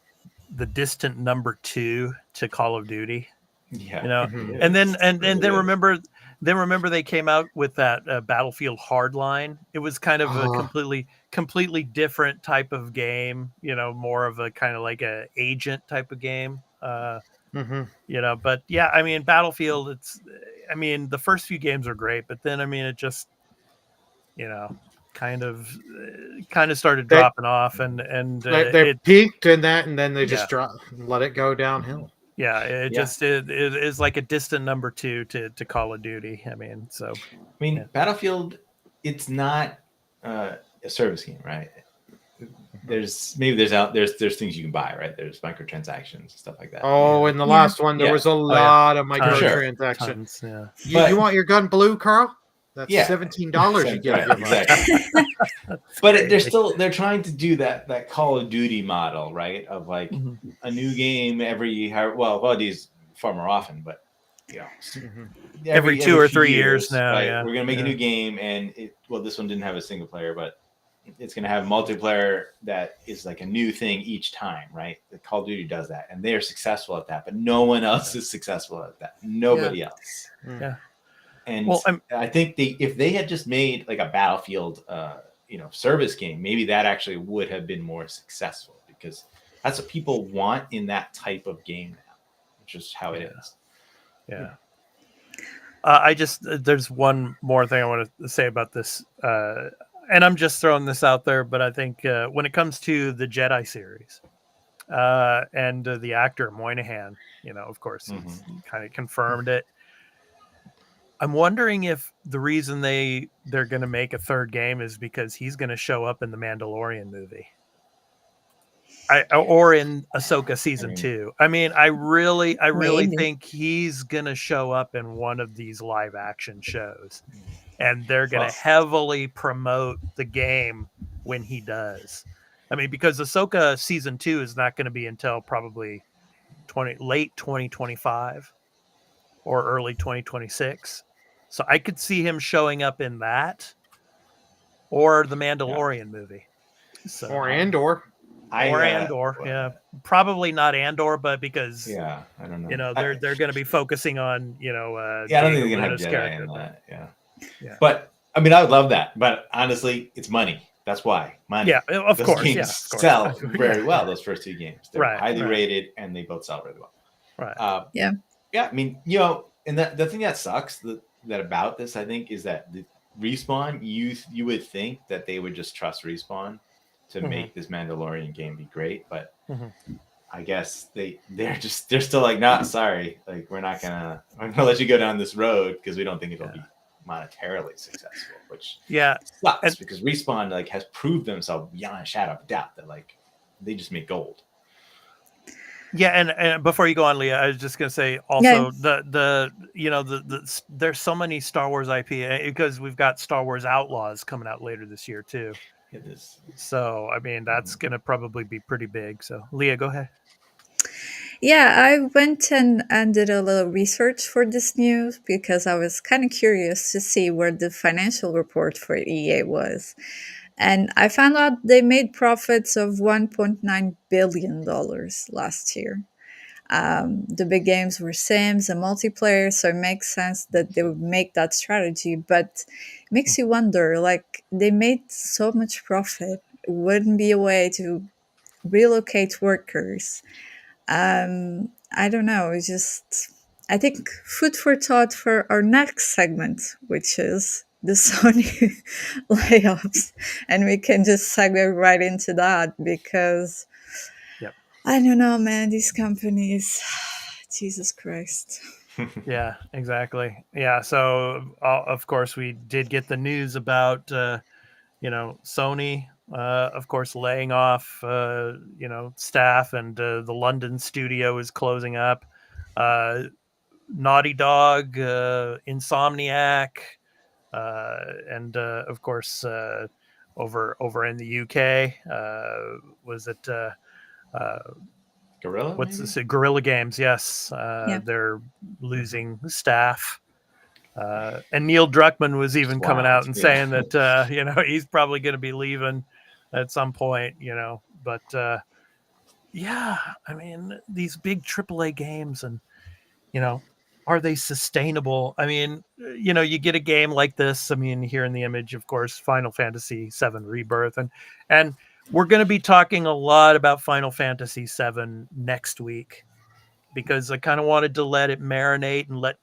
distant number 2 to Call of Duty. Yeah, and then remember they came out with that Battlefield Hardline. It was kind of a completely different type of game. More of a kind of like a agent type of game. But yeah, I mean, Battlefield. The first few games are great, but then it just kind of started dropping off, and they peaked in that, and then they just let it go downhill. Yeah, it is like a distant number 2 to Call of Duty. Battlefield, it's not a service game, right? There's things you can buy, right? There's microtransactions and stuff like that. Oh, in the last one, there was a lot of microtransactions. Tons, you want your gun blue, Carl? That's $17 you get. Exactly. But they're trying to do that Call of Duty model, right? Of like a new game these far more often, but every 2 or 3 years now. Right? Yeah, we're gonna make a new game, and this one didn't have a single player, but it's gonna have multiplayer that is like a new thing each time, right? The Call of Duty does that, and they are successful at that, but no one else is successful at that. Nobody else. Yeah. And Well, I think if they had just made like a Battlefield, service game, maybe that actually would have been more successful, because that's what people want in that type of game now, which is how it is. Yeah. There's one more thing I want to say about this, and I'm just throwing this out there, but I think when it comes to the Jedi series and the actor Moynihan, of course, he's kind of confirmed it. I'm wondering if the reason they're going to make a third game is because he's going to show up in the Mandalorian movie. Or in Ahsoka season 2. I mean, I really Maybe. think he's gonna show up in one of these live action shows, and they're gonna heavily promote the game when he does. I mean, because Ahsoka season 2 is not going to be until probably late 2025 or early 2026. So I could see him showing up in that or the Mandalorian movie. So, Or Andor. Yeah, probably not Andor, but because I don't know, they're going to be focusing on I don't think they're gonna have Jedi character, in that. Yeah. But I mean, I would love that. But honestly, it's money. That's why money. Yeah, of those course. games Yeah, of course. sell very well. Those first 2 games, they're Right, highly right. rated, and they both sell really well. Right. Yeah. Yeah. I mean, and the thing that sucks that about this, I think, is that the Respawn, you would think that they would just trust Respawn to make this Mandalorian game be great, but I guess they're still like, nah, sorry, like we're gonna let you go down this road because we don't think it'll be monetarily successful, which sucks, because Respawn like has proved themselves beyond a shadow of a doubt that like they just make gold. Yeah, and before you go on, Leah, I was just gonna say also the there's so many Star Wars IP because we've got Star Wars Outlaws coming out later this year too. It is. So I mean that's gonna probably be pretty big. So Leah, go ahead. Yeah, I went and did a little research for this news because I was kind of curious to see where the financial report for EA was. And I found out they made profits of $1.9 billion last year. The big games were Sims and multiplayer, so it makes sense that they would make that strategy. But it makes you wonder, like, they made so much profit. Wouldn't be a way to relocate workers. I don't know. It's just, I think, food for thought for our next segment, which is the Sony layoffs. And we can just segue right into that because I don't know, man, these companies, Jesus Christ. Yeah, exactly. Yeah. So, of course, we did get the news about, Sony, of course, laying off, staff, and the London studio is closing up. Naughty Dog, Insomniac, and of course, over in the UK, was it Gorilla? What's this? Guerrilla Games? Yes, they're losing staff. And Neil Druckmann was even coming out and saying that he's probably going to be leaving at some point. But I mean, these big AAA games, and are they sustainable? I mean, you get a game like this. I mean, here in the image, of course, Final Fantasy VII Rebirth, and we're going to be talking a lot about Final Fantasy VII next week because I kind of wanted to let it marinate and let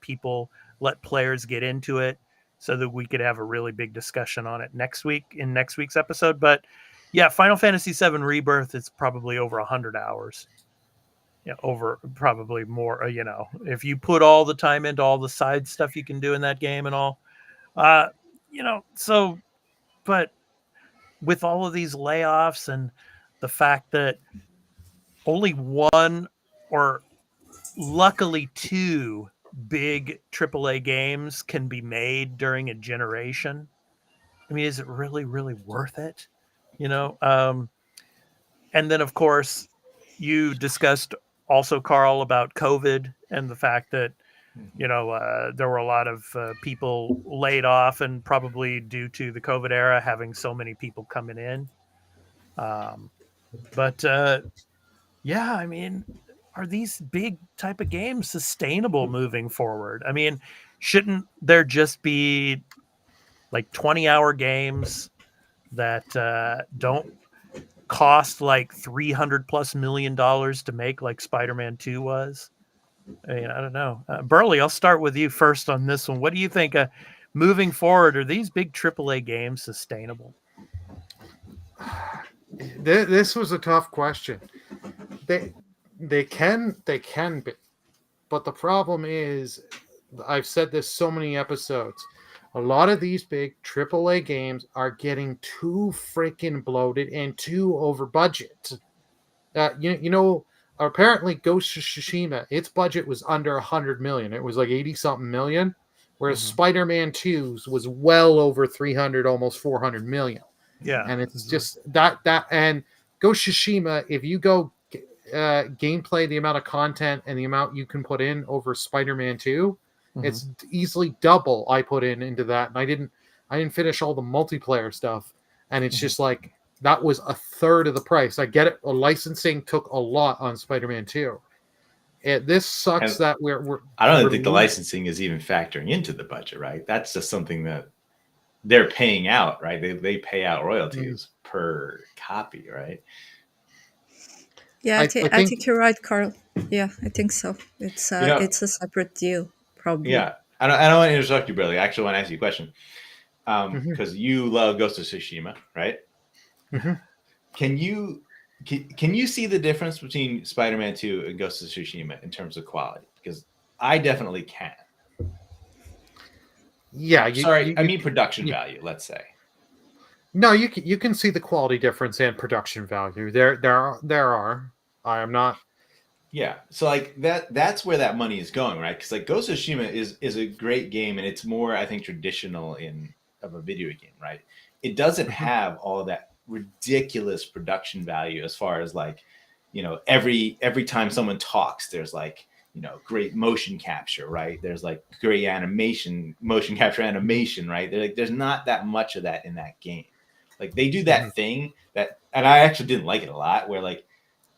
players get into it so that we could have a really big discussion on it next week's episode. But yeah, Final Fantasy VII Rebirth is probably over 100 hours. Yeah, over probably more, if you put all the time into all the side stuff you can do in that game and all, so, but with all of these layoffs and the fact that only one or luckily 2 big AAA games can be made during a generation. I mean, is it really, really worth it? And then, of course, you discussed also, Carl, about COVID and the fact that, there were a lot of people laid off, and probably due to the COVID era, having so many people coming in. But I mean, are these big type of games sustainable moving forward? I mean, Shouldn't there just be like 20-hour games that don't cost like $300+ million to make, like Spider-Man 2 was? I mean, I don't know. Burley, I'll start with you first on this one. What do you think moving forward? Are these big AAA games sustainable? This was a tough question. They can be, but the problem is, I've said this so many episodes. A lot of these big AAA games are getting too freaking bloated and too over budget. Apparently Ghost of Tsushima, its budget was under 100 million. It was like 80 something million, whereas Spider-Man 2's was well over 300, almost 400 million. Yeah, and it's just that and Ghost of Tsushima, if you go gameplay, the amount of content and the amount you can put in over Spider-Man 2, it's easily double I put into that, and I didn't finish all the multiplayer stuff, and it's just like that was a third of the price. I get it, licensing took a lot on Spider-Man 2. This sucks that we're I don't think the licensing is even factoring into the budget, right? That's just something that they're paying out, right? They pay out royalties per copy, right? Yeah, I think you're right, Carl. Yeah, I think so. It's it's a separate deal, probably. Yeah, I don't want to interrupt you, Billy. I actually want to ask you a question because you love Ghost of Tsushima, right? Can you see the difference between Spider-Man 2 and Ghost of Tsushima in terms of quality? Because I definitely can. Yeah, I mean production value. Let's say. No, you can see the quality difference and production value. There are. I am not. Yeah, so like that's where that money is going, right? Because like Ghost of Tsushima is a great game, and it's more, I think, traditional of a video game, right? It doesn't have all of that ridiculous production value as far as like, every time someone talks, there's like, great motion capture, right? There's like great motion capture animation, right? There's not that much of that in that game. Like they do that thing that, and I actually didn't like it a lot, where like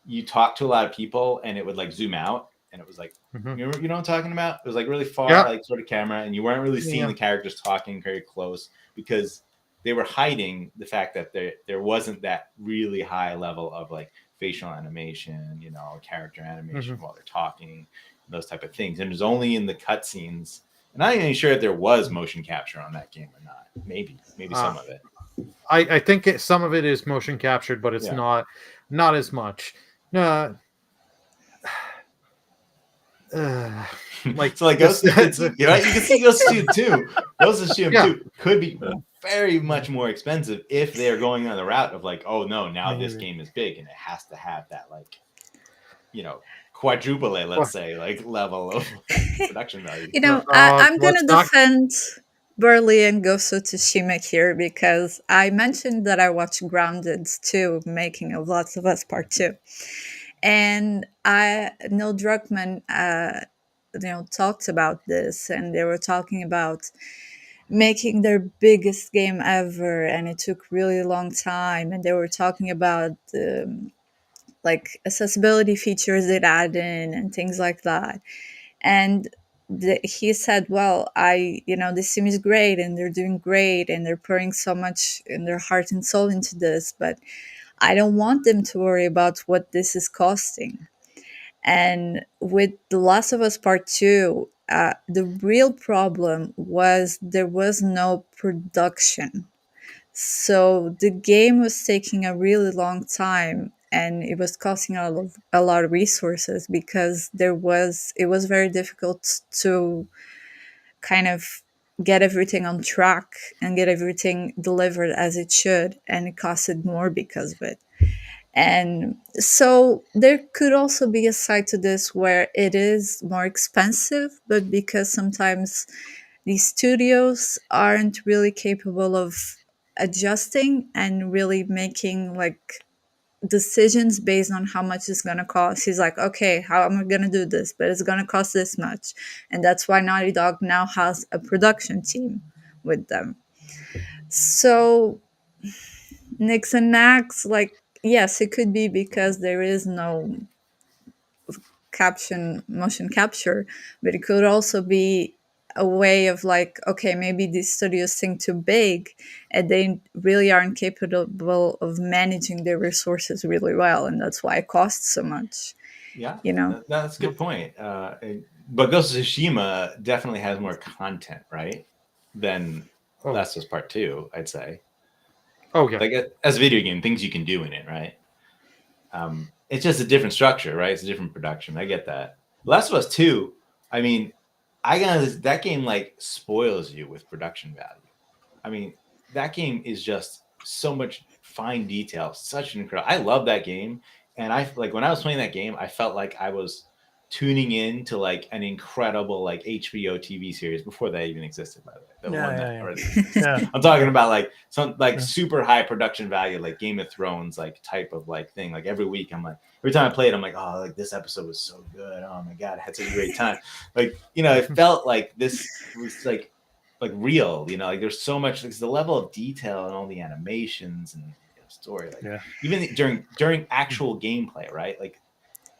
you talk to a lot of people and it would like zoom out, and it was like, you know what I'm talking about? It was like really far, like sort of camera, and you weren't really seeing the characters talking very close because they were hiding the fact that there wasn't that really high level of like facial animation, character animation while they're talking, those type of things. And it was only in the cutscenes. And I'm not even sure if there was motion capture on that game or not. Maybe some of it. I think some of it is motion captured, but it's not as much. Like so, like Ghost, you can see Ghost of Tsushima 2. Ghost of Tsushima 2 could be very much more expensive if they're going on the route of like, oh no, now this game is big and it has to have that like, quadruple, let's say, like level of production value. I'm gonna defend Burley and Ghost of Tsushima here because I mentioned that I watched Grounded's 2, making of Last of Us Part 2. And Neil Druckmann, talked about this, and they were talking about making their biggest game ever, and it took really long time. And they were talking about like accessibility features they'd add in and things like that. And he said, well, this team is great and they're doing great and they're pouring so much in their heart and soul into this, but I don't want them to worry about what this is costing. And with The Last of Us Part 2, the real problem was there was no production. So the game was taking a really long time and it was costing a lot of resources because it was very difficult to kind of get everything on track and get everything delivered as it should, and it costed more because of it. And so there could also be a side to this where it is more expensive, but because sometimes these studios aren't really capable of adjusting and really making like decisions based on how much it's going to cost. He's like, okay, how am I going to do this? But it's going to cost this much. And that's why Naughty Dog now has a production team with them. So Nix and Nax, like, yes, it could be because there is no motion capture, but it could also be a way of like, okay, maybe these studios think too big and they really aren't capable of managing their resources really well, and that's why it costs so much. Yeah, You know? that's a good point. But Ghost of Tsushima definitely has more content, right, than Oh. Last of Us Part 2, I'd say. Oh yeah. Like as a video game, things you can do in it, right? It's just a different structure, right? It's a different production. I get that. Last of Us 2, I mean, that game like spoils you with production value. I mean, that game is just so much fine detail, such an incredible. I love that game, and I like when I was playing that game, I felt like I was tuning in to like an incredible like HBO TV series before that even existed. By the way, the one that already exists. Yeah. I'm talking about like some like Yeah. super high production value, like Game of Thrones, like type of like thing. Like every week, I'm like every time I play it, I'm like, oh, like this episode was so good. Oh my god, I had such a great time. Like it felt like this was like real, like there's so much, the level of detail and all the animations and story, like even during actual gameplay, right? Like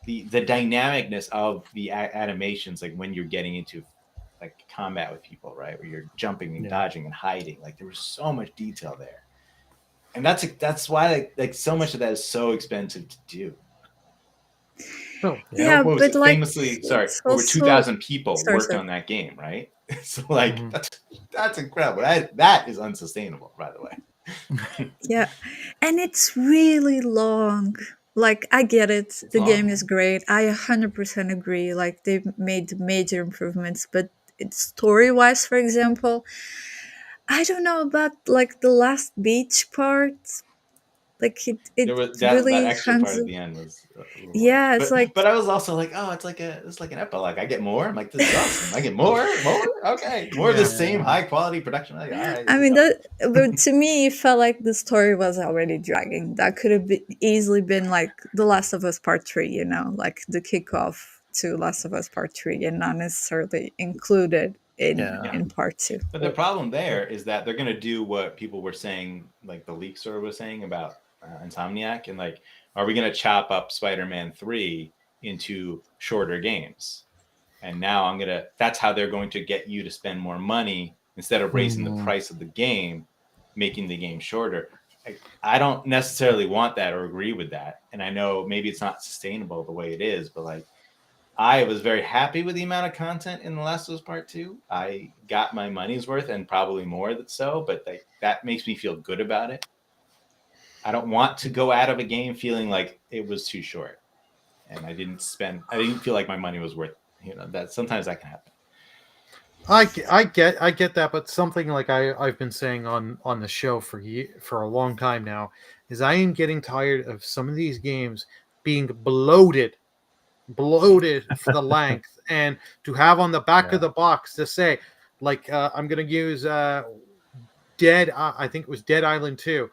the dynamicness of the animations, like when you're getting into like combat with people, right, where you're jumping and dodging and hiding, like there was so much detail there, and that's why like so much of that is so expensive to do. Yeah, what was but it? like Famously, it's over also 2,000 people worked sorry. on that game, right? So like that's incredible. That is unsustainable, by the way. Yeah, and it's really long. Like, I get it. It's The long, game man. is great. I 100% agree. Like, they've made major improvements, but it's story-wise, for example, I don't know about like the last beach part. Like, There it was that really extra part hands. at the end was a little long. Yeah, it's like, But I was also like, oh, it's like an epilogue. I get more. I'm like, this is awesome. I get more. Okay, more of the same high quality production. Like, all right, I here we mean, go. but to me, it felt like the story was already dragging. That could have easily been like The Last of Us Part 3, like the kickoff to Last of Us Part 3, and not necessarily included in Part 2. But the problem there is that they're going to do what people were saying, like the leak sort of was saying about Insomniac, and like, are we going to chop up Spider-Man 3 into shorter games? And now that's how they're going to get you to spend more money instead of raising the price of the game, making the game shorter. I don't necessarily want that or agree with that. And I know maybe it's not sustainable the way it is, but like, I was very happy with the amount of content in The Last of Us Part 2. I got my money's worth and probably more so, but that makes me feel good about it. I don't want to go out of a game feeling like it was too short and I didn't feel like my money was worth, that sometimes that can happen. I get that, but something like I've been saying on the show for a long time now is I am getting tired of some of these games being bloated for the length, and to have on the back of the box to say, like, I'm going to use I think it was Dead Island 2.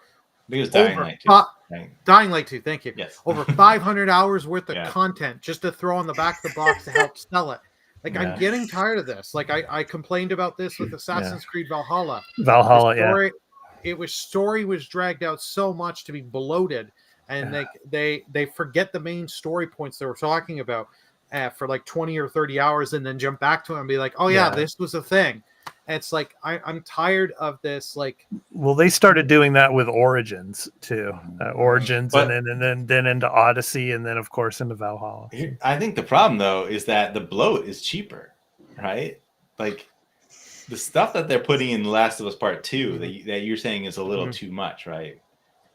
I think it was Dying Light 2. Dying Light 2, thank you. Yes. Over 500 hours worth of content just to throw on the back of the box to help sell it. Like, I'm getting tired of this. Like, I complained about this with Assassin's Creed Valhalla. Story was dragged out so much to be bloated, and they forget the main story points they were talking about for like 20 or 30 hours, and then jump back to it and be like, oh yeah, this was a thing. And it's like I'm tired of this. Like, well, they started doing that with Origins too, and then into Odyssey, and then of course into Valhalla. I think the problem though is that the bloat is cheaper, right? Like the stuff that they're putting in The Last of Us Part 2 that you're saying is a little too much, right?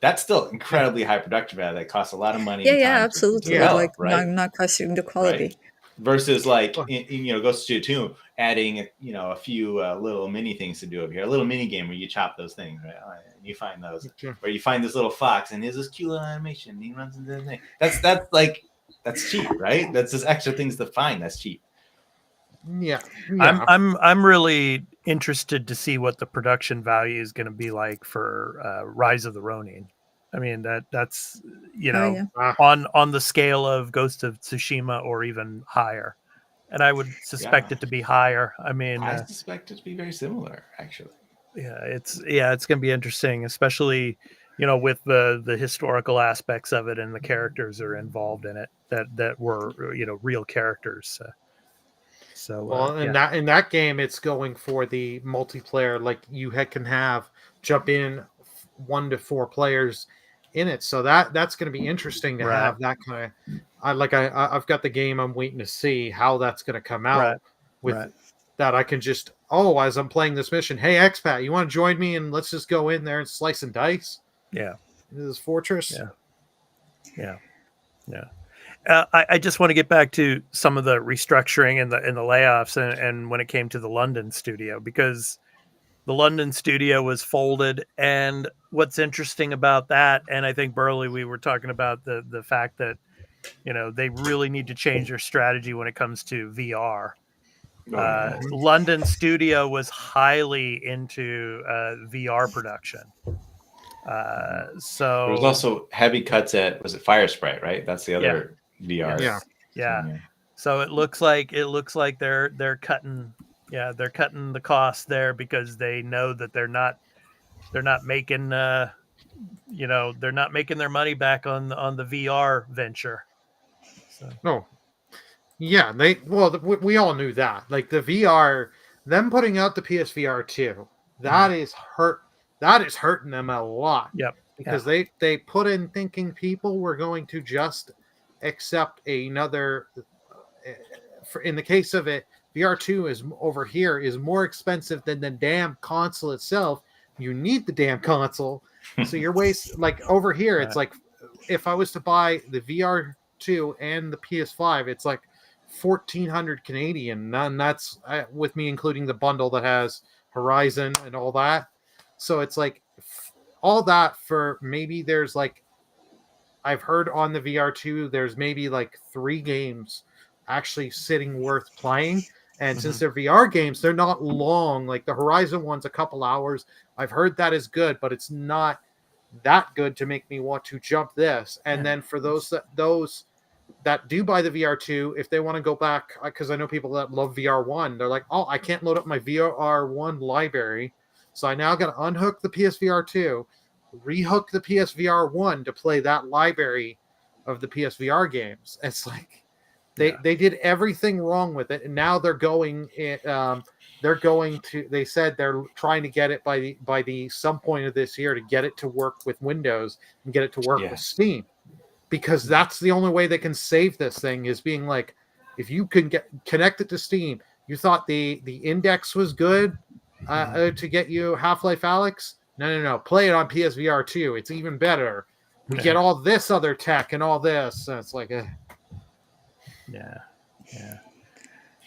That's still incredibly high production value that costs a lot of money. Yeah, absolutely. Develop, like, right? not questioning the quality. Right? Versus like Ghost of Tsushima adding a few little mini things to do over here, a little mini game where you chop those things, right? And you find those, or you find this little fox and here's this cute little animation and he runs into the thing. That's cheap, right? That's just extra things to find. That's cheap. Yeah. I'm really interested to see what the production value is going to be like for Rise of the Ronin. I mean, that's on the scale of Ghost of Tsushima or even higher, and I would suspect it to be higher. I mean, I suspect it to be very similar, actually. It's going to be interesting, especially with the historical aspects of it and the characters are involved in it that were real characters. So Well, in that game, it's going for the multiplayer. Like can have jump in 1 to 4 players in it. So that's going to be interesting to Right. have that kind of. I've got the game. I'm waiting to see how that's going to come out Right. with Right. that. I can just as I'm playing this mission, hey expat, you want to join me and let's just go in there and slice and dice. Yeah. Into this fortress. Yeah. I just want to get back to some of the restructuring and the layoffs and when it came to the London studio, because the London studio was folded. And what's interesting about that, and I think Burley, we were talking about the fact that, they really need to change their strategy when it comes to VR. London studio was highly into VR production. So there was also heavy cuts at, was it Fire Sprite, right? That's the other VR. Yeah. So it looks like they're cutting the cost there, because they know that they're not making they're not making their money back on the VR venture. So No. Yeah, we all knew that. Like the VR, them putting out the PSVR 2, that is hurting them a lot. Yep. Because they put in thinking people were going to just accept another. In the case of it, VR2 is over here is more expensive than the damn console itself. You need the damn console, so you're like over here. It's like if I was to buy the VR2 and the PS5, it's like 1,400 Canadian, and that's with me including the bundle that has Horizon and all that. So it's like all that for maybe there's like, I've heard on the VR2 there's maybe like 3 games actually sitting worth playing. And since they're VR games, they're not long. Like the Horizon one's a couple hours. I've heard that is good, but it's not that good to make me want to jump this. And then for those that do buy the VR2, if they want to go back, because I know people that love VR1, they're like, oh, I can't load up my VR1 library, so I now got to unhook the PSVR2, rehook the PSVR1 to play that library of the PSVR games. It's like they did everything wrong with it, and now they're going. They said they're trying to get it by the some point of this year to get it to work with Windows and get it to work with Steam. Because that's the only way they can save this thing, is being like, if you can connect it to Steam, you thought the index was good to get you Half-Life Alyx? No. Play it on PSVR 2. It's even better. We get all this other tech and all this. And it's like, yeah.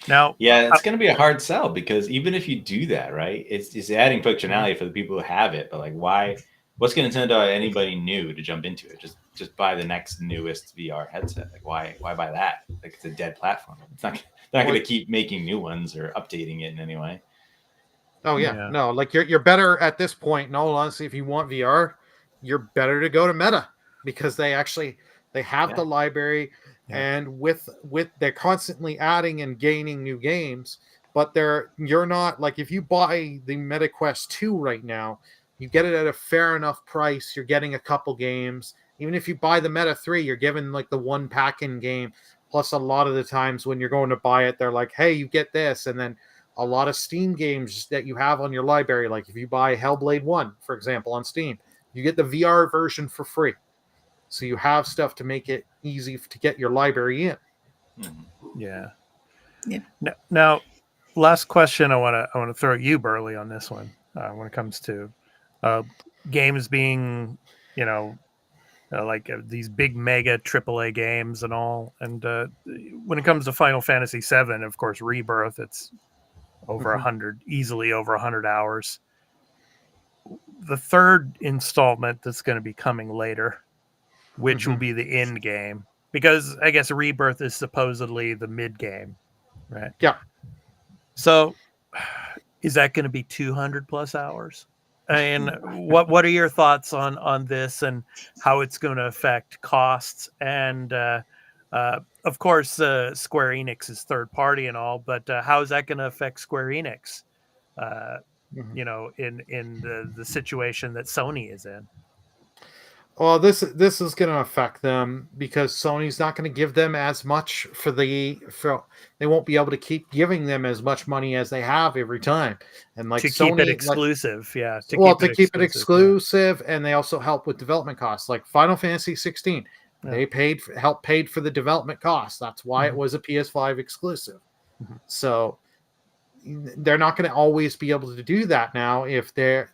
Now, it's going to be a hard sell, because even if you do that, right, it's adding functionality for the people who have it. But like, why? What's going to tell anybody new to jump into it? Just buy the next newest VR headset. Like, why buy that? Like, it's a dead platform. It's not going to keep making new ones or updating it in any way. Oh yeah. No, like you're better at this point. In all honesty, if you want VR, you're better to go to Meta, because they have the library, and with they're constantly adding and gaining new games. But you're not like, if you buy the Meta Quest 2 right now, you get it at a fair enough price. You're getting a couple games. Even if you buy the Meta 3, you're given like the one pack-in game. Plus, a lot of the times when you're going to buy it, they're like, hey, you get this. And then a lot of Steam games that you have on your library, like if you buy Hellblade 1, for example, on Steam, you get the VR version for free. So you have stuff to make it easy to get your library in. Yeah. Now, last question I want to throw at you, Burley, on this one, when it comes to games being, like these big mega AAA games and all. And when it comes to Final Fantasy VII, of course, Rebirth, it's over 100, easily over 100 hours. The third installment that's going to be coming later, which will be the end game, because I guess Rebirth is supposedly the mid game, right? Yeah. So is that going to be 200 plus hours? And what are your thoughts on this and how it's going to affect costs? And of course, Square Enix is third party and all, but how is that going to affect Square Enix? In the situation that Sony is in. Well, this is going to affect them because Sony's not going to give them as much for they won't be able to keep giving them as much money as they have every time. And like To keep it Sony, exclusive, yeah. to keep it Yeah. exclusive, and they also help with development costs. Like Final Fantasy 16, Yeah. they helped paid for the development costs. That's why it Mhm. was a PS5 exclusive. Mhm. So they're not going to always be able to do that now if they're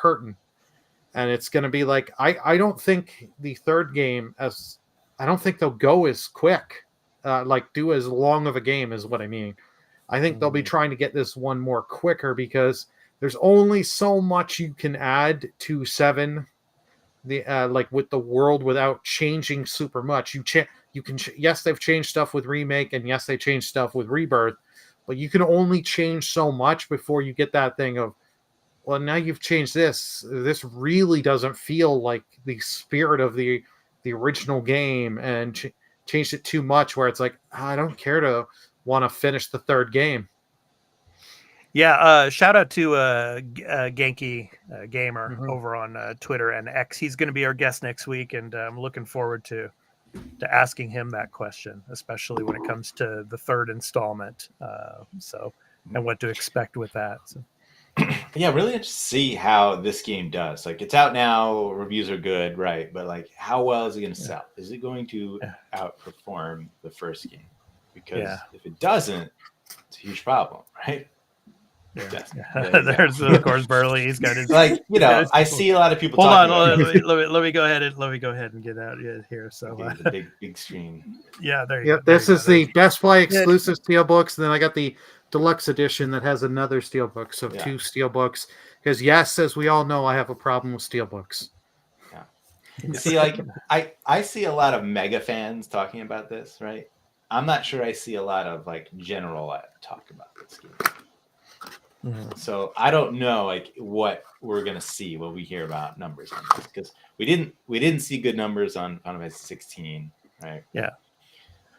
hurting. And it's going to be like I don't think the third game I don't think they'll go as quick, like do as long of a game is what I mean. I think they'll be trying to get this one more quicker because there's only so much you can add to 7, the like with the world without changing super much. You can yes, they've changed stuff with remake, and yes, they changed stuff with rebirth, but you can only change so much before you get that thing of, well, now you've changed this. This really doesn't feel like the spirit of the original game, and changed it too much. Where it's like, I don't care to want to finish the third game. Yeah, shout out to Genki Gamer Mhm. over on Twitter and X. He's going to be our guest next week, and I'm looking forward to asking him that question, especially when it comes to the third installment. And what to expect with that. So. Yeah, really interested to see how this game does. Like, it's out now, reviews are good, right? But like, how well is it going to sell? Is it going to outperform the first game? Because if it doesn't, it's a huge problem, right? Yeah. There's of course Burley. He's got his like, you know, I see a lot of people. Hold on, let me go ahead and get out here. So the big screen. Yeah, there you go. This is the Best Buy exclusive steelbooks. And then I got the deluxe edition that has another steelbook, so 2 steelbooks. Because yes, as we all know, I have a problem with steelbooks. Yeah. See, like I see a lot of mega fans talking about this, right? I'm not sure I see a lot of like general talk about this game. Mm-hmm. So I don't know like what we're gonna see when we hear about numbers on this, because we didn't see good numbers on Final Fantasy 16, right? Yeah.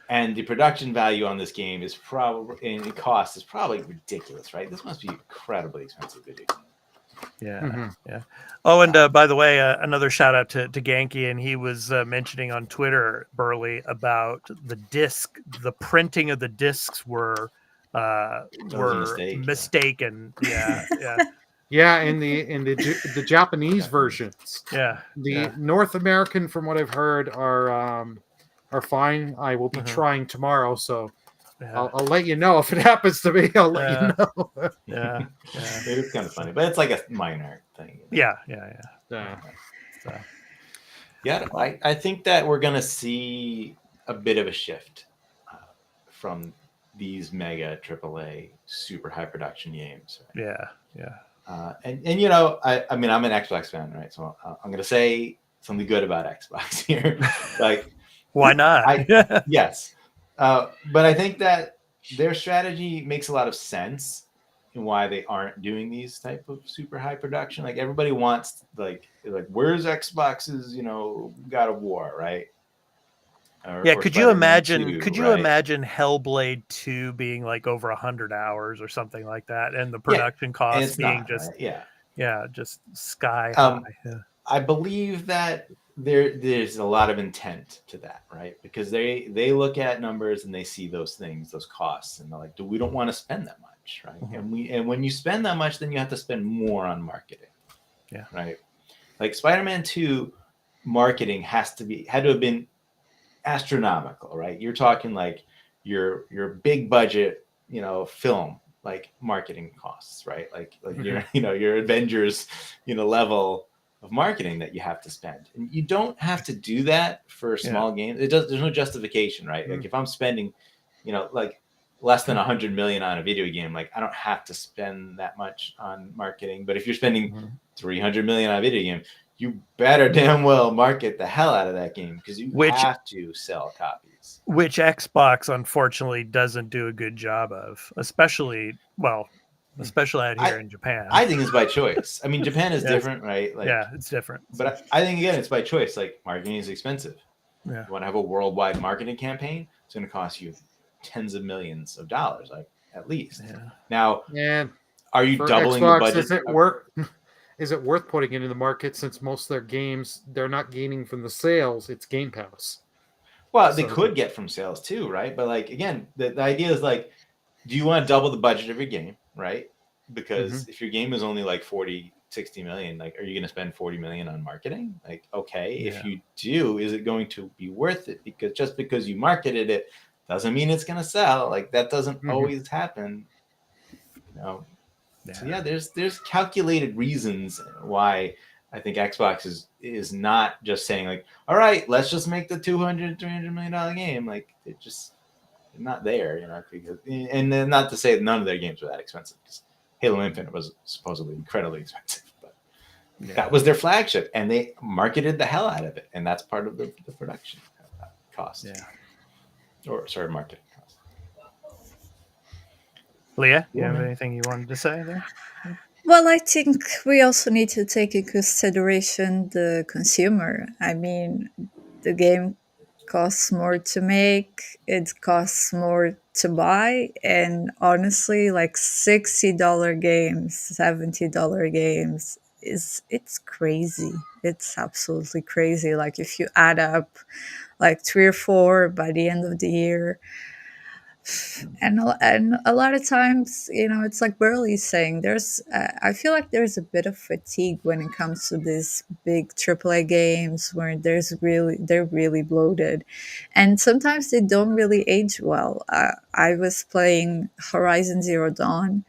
And the production value on this game is probably, and the cost is probably ridiculous, right? This must be incredibly expensive video game. Yeah, yeah. Oh, and by the way, another shout out to Genki, and he was mentioning on Twitter, Burley, about the printing of the discs were mistaken. Yeah, yeah. Yeah, in the Japanese versions. Yeah. The North American, from what I've heard, are fine. I will be trying tomorrow, so I'll let you know if it happens to me. I'll let you know. Yeah. It's kind of funny, but it's like a minor thing. Yeah. So, I think that we're gonna see a bit of a shift from these mega AAA super high production games. Right? Yeah. And you know, I mean, I'm an Xbox fan, right? So I'm gonna say something good about Xbox here. Like, why not? Yes, but I think that their strategy makes a lot of sense in why they aren't doing these type of super high production. Like, everybody wants like where's Xbox's God of War, right? Could you imagine? Could you imagine Hellblade 2 being like over 100 hours or something like that, and the production costs being just just sky high? I believe that there's a lot of intent to that, right? Because they look at numbers and they see those things, those costs, and they're like, we don't want to spend that much, right? Mm-hmm. And when you spend that much, then you have to spend more on marketing. Yeah. Right. Like Spider-Man 2 marketing had to have been astronomical, right? You're talking like your big budget, film, like marketing costs, right? Like your Avengers, level of marketing that you have to spend. And you don't have to do that for small games. There's no justification, right? Like, if I'm spending, like less than 100 million on a video game, like I don't have to spend that much on marketing. But if you're spending 300 million on a video game, you better damn well market the hell out of that game, because you have to sell copies. Which Xbox, unfortunately, doesn't do a good job of, especially out here in Japan. I think it's by choice. I mean, Japan is different, right? Like, it's different. But I think, again, it's by choice. Like, marketing is expensive. Yeah. You want to have a worldwide marketing campaign, it's going to cost you tens of millions of dollars, like, at least. Yeah. Now, are you doubling Xbox, the budget? Does it work? is it worth putting it in the market since most of their games they're not gaining from the sales? It's Gamepass. Well, they So- could get from sales too, right? But like again, the idea is like, do you want to double the budget of your game, right? Because if your game is only like 40, 60 million, like, are you going to spend 40 million on marketing? Like, okay, if you do, is it going to be worth it? Because just because you marketed it doesn't mean it's going to sell. Like, that doesn't always happen. You know? So yeah, there's calculated reasons why I think Xbox is not just saying like, all right, let's just make the $200, $300 million game. Like, they're not there, you know, because, and then not to say none of their games were that expensive, because Halo Infinite was supposedly incredibly expensive, but that was their flagship, and they marketed the hell out of it, and that's part of the production cost. Or sorry, marketing cost. Leah, you have anything you wanted to say there? Well, I think we also need to take in consideration the consumer. I mean, the game costs more to make, it costs more to buy, and honestly, like $60 games, $70 games it's crazy. It's absolutely crazy. Like if you add up like 3 or 4 by the end of the year, and a lot of times, you know, it's like Burley's saying, there's I feel like there's a bit of fatigue when it comes to these big AAA games where they're really bloated, and sometimes they don't really age well. I was playing Horizon Zero Dawn,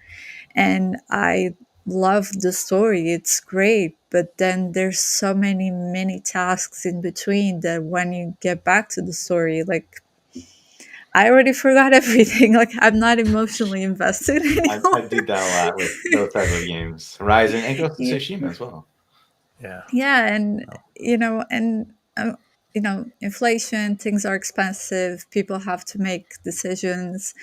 and I love the story. It's great, but then there's so many mini tasks in between that when you get back to the story, like, I already forgot everything. Like, I'm not emotionally invested anymore. I did that a lot with those type of games. Horizon and Ghost of Tsushima as well. Yeah, and you know, inflation, things are expensive. People have to make decisions,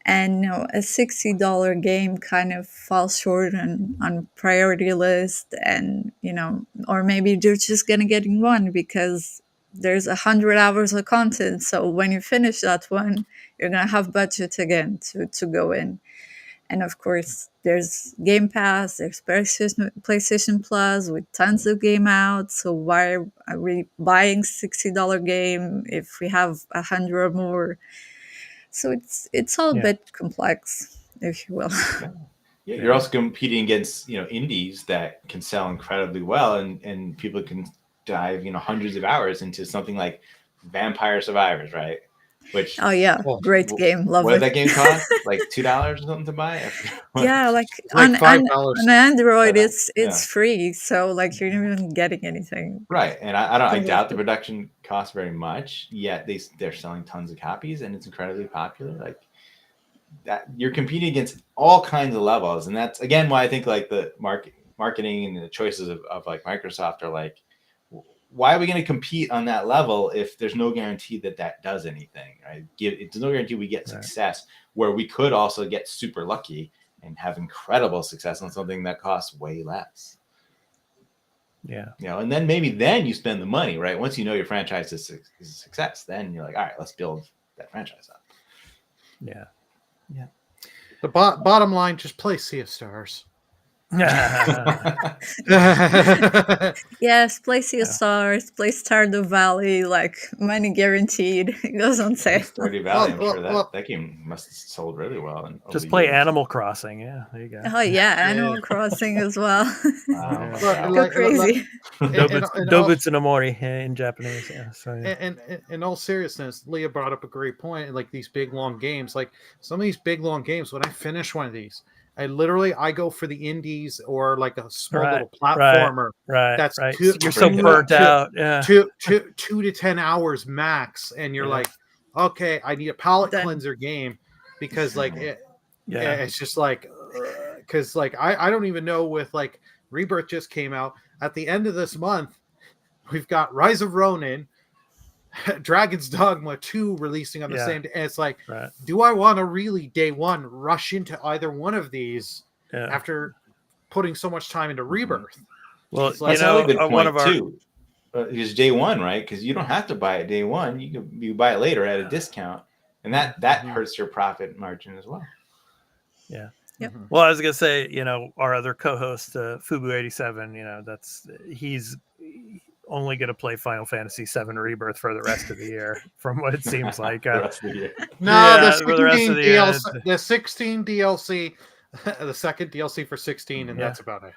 and a $60 game kind of falls short on priority list, and or maybe you're just gonna get one because there's 100 hours of content. So when you finish that one, you're gonna have budget again to go in. And of course, there's Game Pass, there's PlayStation Plus with tons of game out. So why are we buying $60 game if we have 100 or more? So it's all a bit complex, if you will. Yeah, you're also competing against indies that can sell incredibly well, and people can dive hundreds of hours into something like Vampire Survivors, right? Which great game, love what it. Did that game cost? Like $2 or something to buy? Yeah, like $5 on Android, it's free, so like you're not even getting anything. Right, and I doubt the production costs very much. Yet they're selling tons of copies, and it's incredibly popular. Like that, you're competing against all kinds of levels, and that's again why I think like the marketing and the choices of like Microsoft are like, why are we going to compete on that level if there's no guarantee that does anything, right? There's no guarantee we get success, where we could also get super lucky and have incredible success on something that costs way less. Yeah. And then maybe you spend the money, right? Once you know your franchise is a success, then you're like, all right, let's build that franchise up. Yeah. Yeah. The bottom line, just play Sea of Stars. Yes, play Sea of Stars, play Stardew Valley, like money guaranteed. It goes on sale. Stardew Valley, I'm sure that game must have sold really well. And just play Animal Crossing. Yeah, there you go. Oh yeah, Animal Crossing as well. Wow. Go crazy. Dobutsu no Mori in Japanese. Yeah. So, And in all seriousness, Leah brought up a great point. Like these big long games, like some of these big long games, when I finish one of these, I go for the indies or like a small little platformer. Right. That's You're so burnt out. Yeah. 2 to 10 hours max, and you're like, okay, I need a palate cleanser game because like it's just like because like I don't even know, with like Rebirth just came out at the end of this month. We've got Rise of Ronin, Dragon's Dogma 2 releasing on the same day. And it's like, do I want to really day one rush into either one of these after putting so much time into Rebirth? Well, that's a good point too. Because day one, right? Because you don't have to buy it day one. You buy it later at a discount, and that hurts your profit margin as well. Yeah. Yep. Mhm. Well, I was gonna say, our other co-host, Fubu87, he's only gonna play Final Fantasy VII Rebirth for the rest of the year, from what it seems like. The rest of the year. No, Yeah, for the rest of the year. The 16 DLC, the second DLC for 16, and Yeah. that's about it.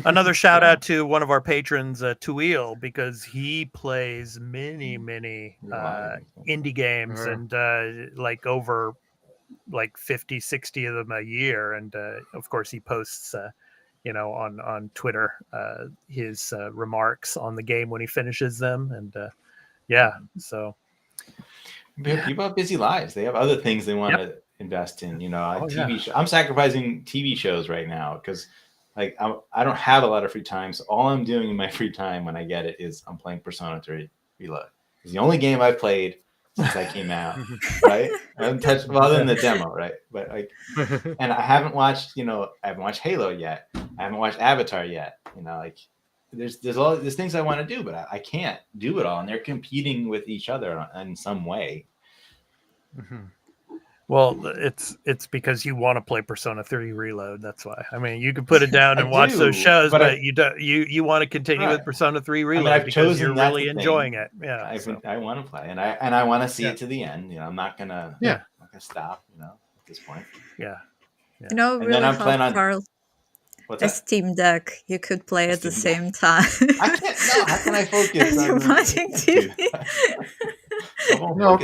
Another shout out to one of our patrons, Tuil, because he plays many indie games and like over like 50, 60 of them a year. And of course he posts, on Twitter, his remarks on the game when he finishes them. And so. People have busy lives. They have other things they want to invest in. TV. I'm sacrificing TV shows right now because I don't have a lot of free time. So all I'm doing in my free time when I get it is I'm playing Persona 3 Reload. It's the only game I've played since I came out, right? I haven't touched other than the demo, right? But and I haven't watched, I haven't watched Halo yet. I haven't watched Avatar yet. There's things I want to do, but I can't do it all, and they're competing with each other in some way. Mm-hmm. Well, it's because you want to play Persona 3 Reload. That's why. I mean, you can put it down and watch those shows, but you don't. You want to continue with Persona 3 Reload because you're really enjoying it. Yeah, I want to play, and I want to see it to the end. I'm not gonna stop. At this point. Yeah. Really help Carl. A Steam Deck. You could play at the same time. I can't. No, how can I focus? You're watching TV. No,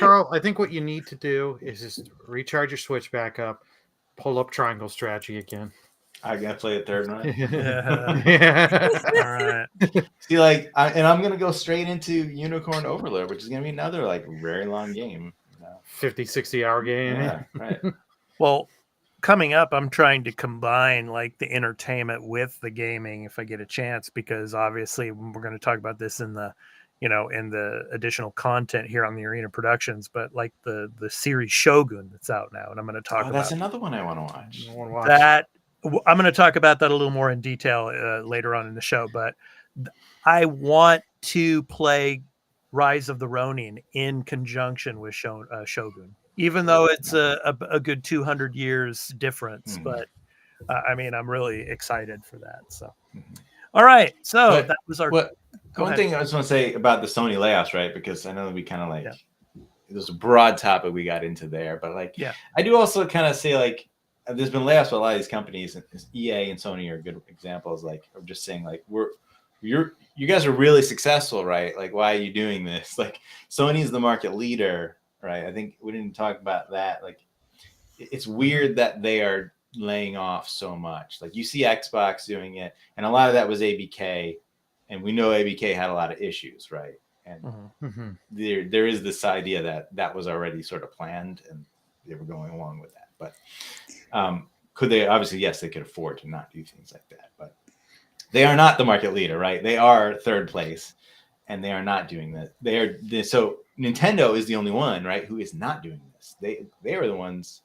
Carl, I think what you need to do is just recharge your Switch back up, pull up Triangle Strategy again. I gotta play a third one. All right. See, and I'm gonna go straight into Unicorn Overlord, which is gonna be another very long game. 50, 60-hour game. Yeah, right. Well, coming up, I'm trying to combine the entertainment with the gaming if I get a chance, because obviously we're going to talk about this in the additional content here on the Arena Productions, but the series Shogun that's out now, and I'm going to talk about. That's another one I want to watch. That I'm going to talk about that a little more in detail later on in the show, but I want to play Rise of the Ronin in conjunction with Shogun, even though it's a good 200 years difference. But I'm really excited for that. So, all right. So that was our. One thing I just want to say about the Sony layoffs, right? Because I know that we kind of there's a broad topic we got into there, but I do also kind of say there's been layoffs with a lot of these companies, and EA and Sony are good examples. Of just saying you guys are really successful, right? Why are you doing this? Sony's the market leader, right? I think we didn't talk about that. It's weird that they are laying off so much. You see Xbox doing it, and a lot of that was ABK, and we know ABK had a lot of issues, right? And there is this idea that was already sort of planned, and they were going along with that. But could they? Obviously, yes, they could afford to not do things like that, but they are not the market leader, right? They are third place, and they are not doing that. So Nintendo is the only one, right, who is not doing this. They are the ones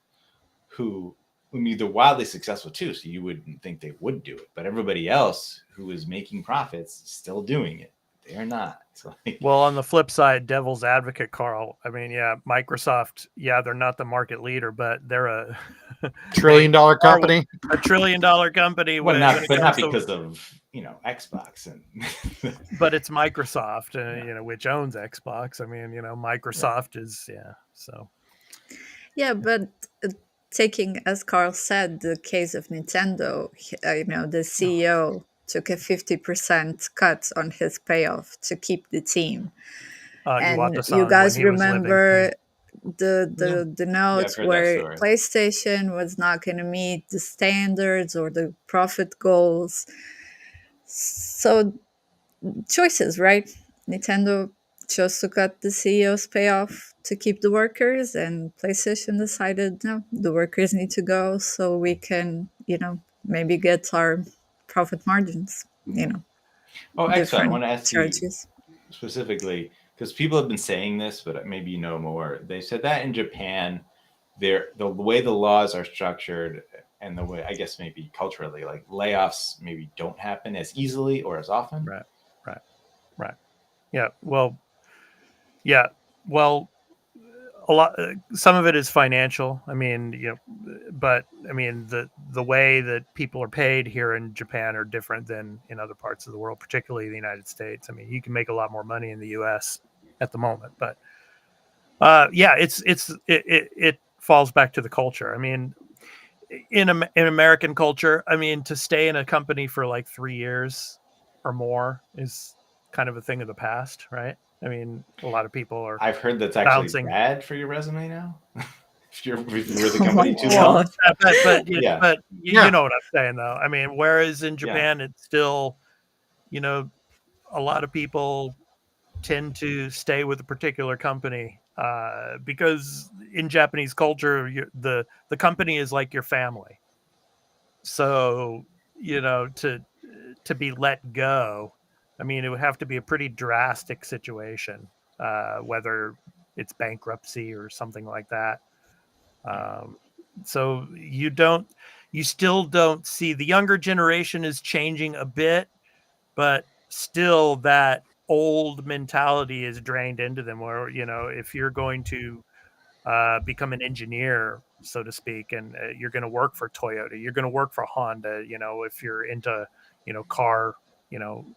who they're wildly successful too, so you wouldn't think they would do it. But everybody else who is making profits is still doing it. They are not. So well, on the flip side, devil's advocate, Carl. Microsoft, they're not the market leader, but they're a $1 trillion company. A $1 trillion company. Well, not because of Xbox and. But it's Microsoft, which owns Xbox. Microsoft is so. Yeah, but taking, as Carl said, the case of Nintendo, the CEO took a 50% cut on his payoff to keep the team. And you guys remember the notes where PlayStation was not going to meet the standards or the profit goals. So choices, right? Nintendo chose to cut the CEO's payoff to keep the workers, and PlayStation decided, no, the workers need to go so we can, maybe get our profit margins, Oh, actually, I want to ask you specifically, because people have been saying this, but maybe you know more. They said that in Japan, the way the laws are structured and the way, I guess maybe culturally, layoffs maybe don't happen as easily or as often. Right. Yeah. Well, a lot. Some of it is financial. I mean, but I mean the way that people are paid here in Japan are different than in other parts of the world, particularly the United States. I mean, you can make a lot more money in the U.S. at the moment, but it falls back to the culture. I mean, in American culture, I mean, to stay in a company for like 3 years or more is kind of a thing of the past, right? I mean, a lot of people are I've heard that's actually bouncing. bad for your resume now. if you're with the Oh my company too long. God. But Yeah. you know what I'm saying, though. I mean, whereas in Japan, it's still, a lot of people tend to stay with a particular company because in Japanese culture, the company is like your family. So, to be let go, I mean, it would have to be a pretty drastic situation, whether it's bankruptcy or something like that. So you still don't see the younger generation is changing a bit, but still that old mentality is drained into them where, if you're going to become an engineer, so to speak, and you're going to work for Toyota, you're going to work for Honda, if you're into, car,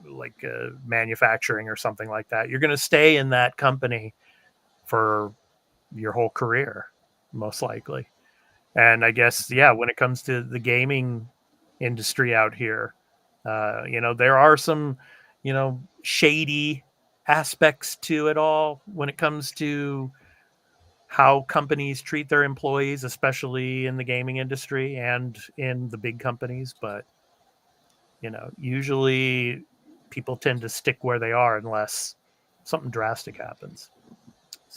like manufacturing or something like that, you're going to stay in that company for your whole career, most likely. And I guess, when it comes to the gaming industry out here, there are some, shady aspects to it all when it comes to how companies treat their employees, especially in the gaming industry and in the big companies. But, usually people tend to stick where they are unless something drastic happens.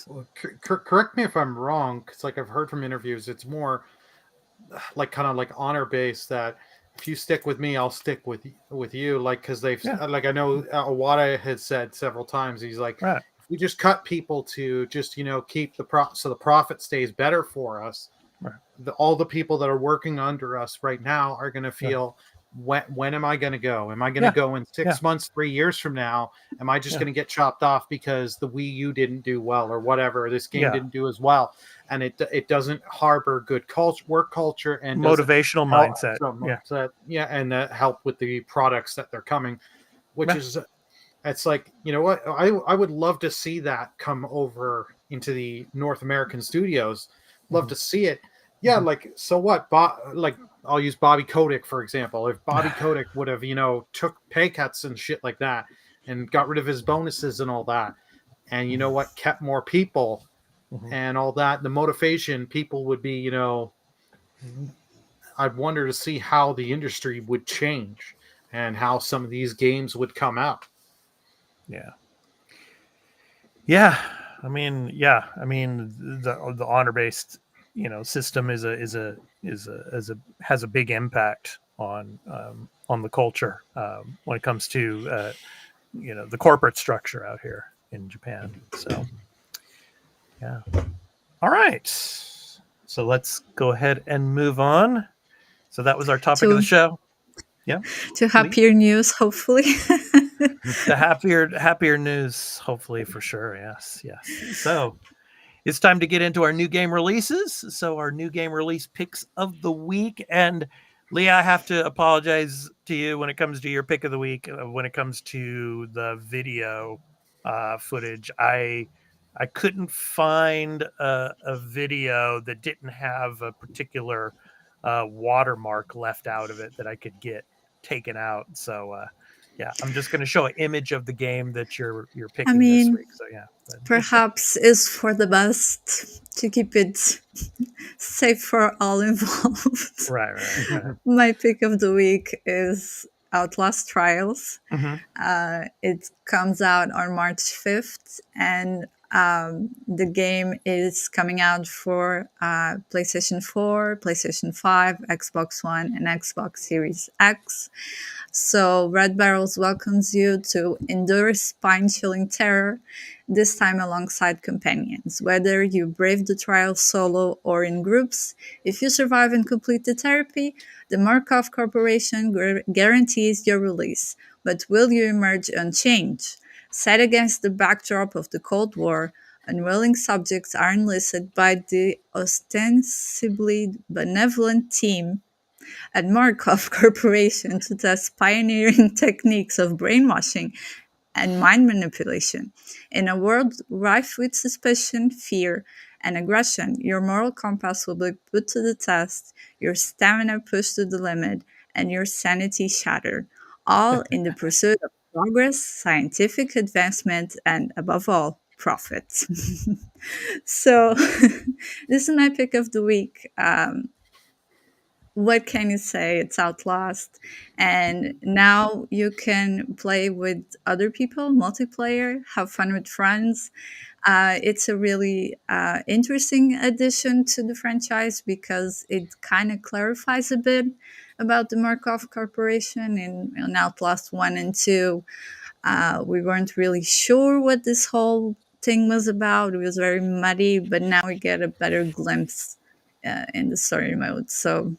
Well, correct me if I'm wrong, because like I've heard from interviews, it's more like kind of like honor based that if you stick with me, I'll stick with you. Like because they've like I know Iwata had said several times, he's like, Right. if we just cut people to just keep so the profit stays better for us, Right. all the people that are working under us right now are going to feel. When am I going to go? Am I going to go in 6 months, 3 years from now? Am I just going to get chopped off because the Wii U didn't do well or whatever? This game didn't do as well, and it doesn't harbor good work culture and motivational mindset. And that help with the products that they're coming, which is it's like what I would love to see that come over into the North American studios. Love to see it. Yeah, like so what? Like I'll use Bobby Kotick for example. If Bobby Kotick would have took pay cuts and shit like that, and got rid of his bonuses and all that, and kept more people and all that, the motivation people would be I'd wonder to see how the industry would change and how some of these games would come out. I mean the honor based system has a big impact on the culture when it comes to the corporate structure out here in Japan. So all right, so let's go ahead and move on. So that was our topic of the show. To happier news, hopefully. The happier news, hopefully, for sure. Yes. So it's time to get into our new game releases. So our new game release picks of the week. And Leah, I have to apologize to you when it comes to your pick of the week. When it comes to the video footage, I couldn't find a video that didn't have a particular watermark left out of it that I could get taken out. So I'm just going to show an image of the game that you're picking this week. So perhaps is for the best to keep it safe for all involved. Right. My pick of the week is Outlast Trials. It comes out on March 5th, and the game is coming out for PlayStation 4, PlayStation 5, Xbox One, and Xbox Series X. So Red Barrels welcomes you to endure spine-chilling terror, this time alongside companions. Whether you brave the trial solo or in groups, if you survive and complete the therapy, the Markov Corporation guarantees your release. But will you emerge unchanged? Set against the backdrop of the Cold War, unwilling subjects are enlisted by the ostensibly benevolent team at Markov Corporation to test pioneering techniques of brainwashing and mind manipulation. In a world rife with suspicion, fear, and aggression, your moral compass will be put to the test, your stamina pushed to the limit, and your sanity shattered, all in the pursuit of progress, scientific advancement, and above all, profit. So, this is my pick of the week. What can you say? It's Outlast, and now you can play with other people, multiplayer, have fun with friends. It's a really interesting addition to the franchise because it kind of clarifies a bit about the Markov Corporation. In Outlast 1 and 2, we weren't really sure what this whole thing was about. It was very muddy, but now we get a better glimpse in the story mode. So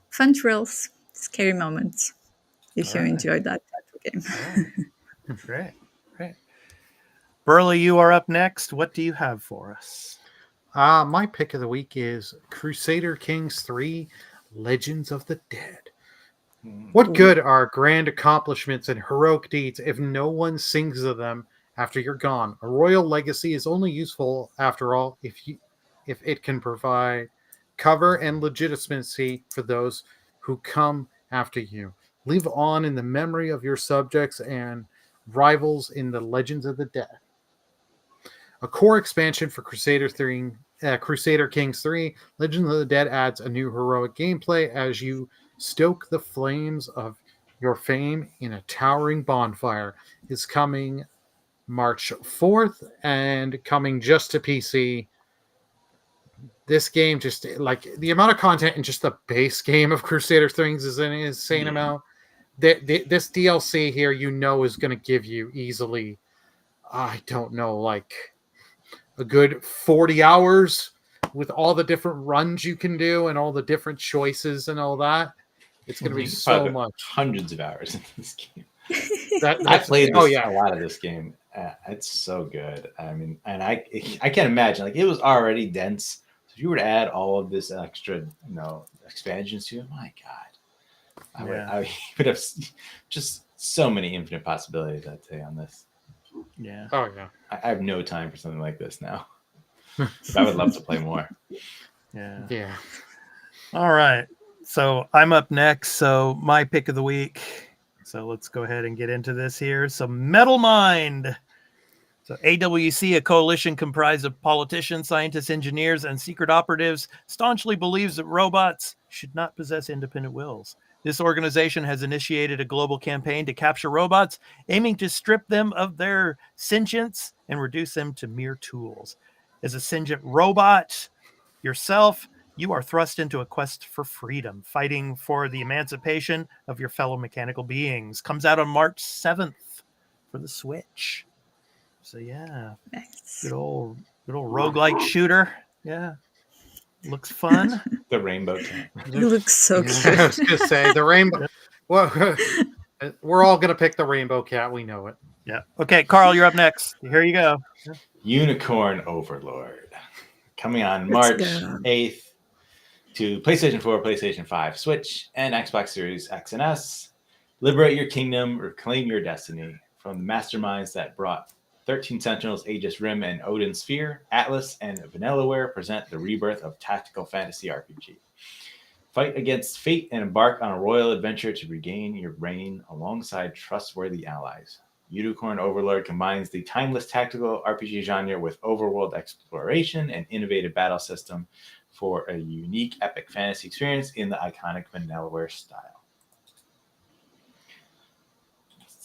fun thrills, scary moments, if you enjoyed that type of game. Great. Burley, you are up next. What do you have for us? My pick of the week is Crusader Kings 3 Legends of the Dead. What good are grand accomplishments and heroic deeds if no one sings of them after you're gone? A royal legacy is only useful, after all, if it can provide cover and legitimacy for those who come after you. Live on in the memory of your subjects and rivals in the Legends of the Dead. A core expansion for Crusader Kings 3, Legends of the Dead adds a new heroic gameplay as you stoke the flames of your fame in a towering bonfire. Is coming March 4th and coming just to PC. This game, just like the amount of content in just the base game of Crusader Kings is an insane amount. This DLC here, is going to give you easily, I don't know, like a good 40 hours with all the different runs you can do and all the different choices and all that. It's going to be so much. Hundreds of hours in this game. I played a lot of this game. It's so good. I mean, and I can't imagine, like, it was already dense. So if you were to add all of this extra, expansions to it, my God, I would have just so many infinite possibilities, I'd say, on this. Yeah. Oh yeah. I have no time for something like this now. I would love to play more. Yeah. Yeah. All right. So I'm up next. So my pick of the week. So let's go ahead and get into this here. So Metal Mind. So AWC, a coalition comprised of politicians, scientists, engineers, and secret operatives, staunchly believes that robots should not possess independent wills. This organization has initiated a global campaign to capture robots, aiming to strip them of their sentience and reduce them to mere tools. As a sentient robot yourself, you are thrust into a quest for freedom, fighting for the emancipation of your fellow mechanical beings. Comes out on March 7th for the Switch. So yeah, Nice. good old roguelike shooter. Yeah, looks fun. The Rainbow Cat. You look so I cute. was going to say the rainbow. Well, we're all going to pick the Rainbow Cat. We know it. Yeah. Okay, Carl, you're up next. Here you go. Unicorn Overlord. Coming on Let's March go. 8th to PlayStation 4, PlayStation 5, Switch, and Xbox Series X and S. Liberate your kingdom, reclaim your destiny. From the masterminds that brought 13 Sentinels, Aegis Rim, and Odin Sphere, Atlas and Vanillaware present the rebirth of tactical fantasy RPG. Fight against fate and embark on a royal adventure to regain your reign alongside trustworthy allies. Unicorn Overlord combines the timeless tactical RPG genre with overworld exploration and innovative battle system for a unique epic fantasy experience in the iconic Vanillaware style.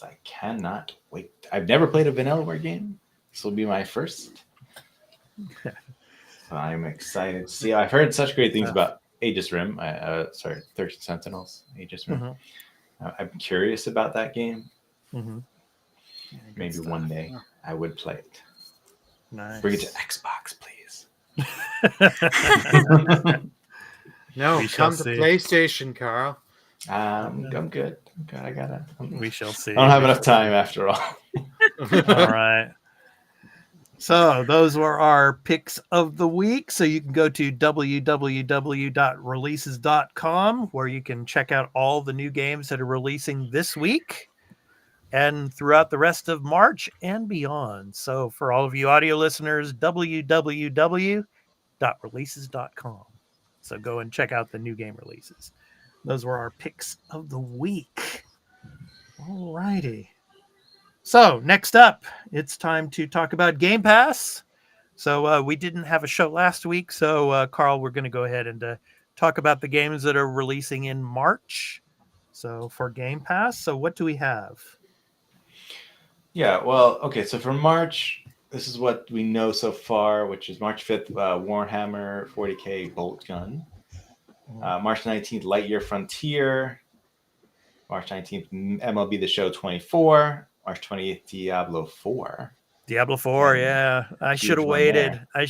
I cannot wait. I've never played a Vanillaware game. This will be my first. So I'm excited to see. I've heard such great things about Aegis Rim. 13 Sentinels, Aegis Rim. Mm-hmm. I'm curious about that game. Mm-hmm. Maybe one day I would play it. Nice. Bring it to Xbox, please. No, We shall come to see. PlayStation, Carl. I'm good. We shall see. I don't have enough time after all. All right. So those were our picks of the week. So you can go to www.releases.com where you can check out all the new games that are releasing this week and throughout the rest of March and beyond. So for all of you audio listeners, www.releases.com. So go and check out the new game releases. Those were our picks of the week. All righty. So next up, it's time to talk about Game Pass. So we didn't have a show last week. So Carl, we're going to go ahead and talk about the games that are releasing in March. So for Game Pass, so what do we have? Yeah, well, okay. So for March, this is what we know so far, which is March 5th, Warhammer 40K Bolt Gun. March 19th, Lightyear Frontier. March 19th, MLB The Show 24. March 28th, Diablo 4. Diablo 4, yeah. I should have waited. I I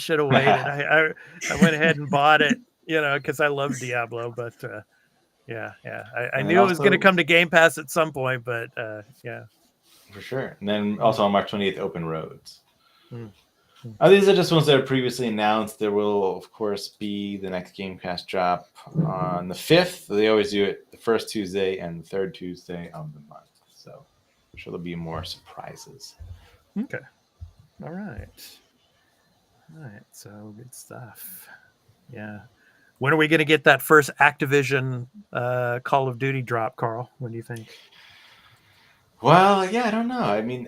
went ahead and bought it, because I love Diablo. But yeah. I knew it was going to come to Game Pass at some point, but yeah. For sure. And then also on March 28th, Open Roads. These are just ones that are previously announced. There will, of course, be the next Gamecast drop on the 5th. They always do it the first Tuesday and the third Tuesday of the month. So I'm sure there'll be more surprises. Okay. All right. So good stuff. Yeah. When are we going to get that first Activision Call of Duty drop, Carl? When do you think? Well, yeah, I don't know. I mean,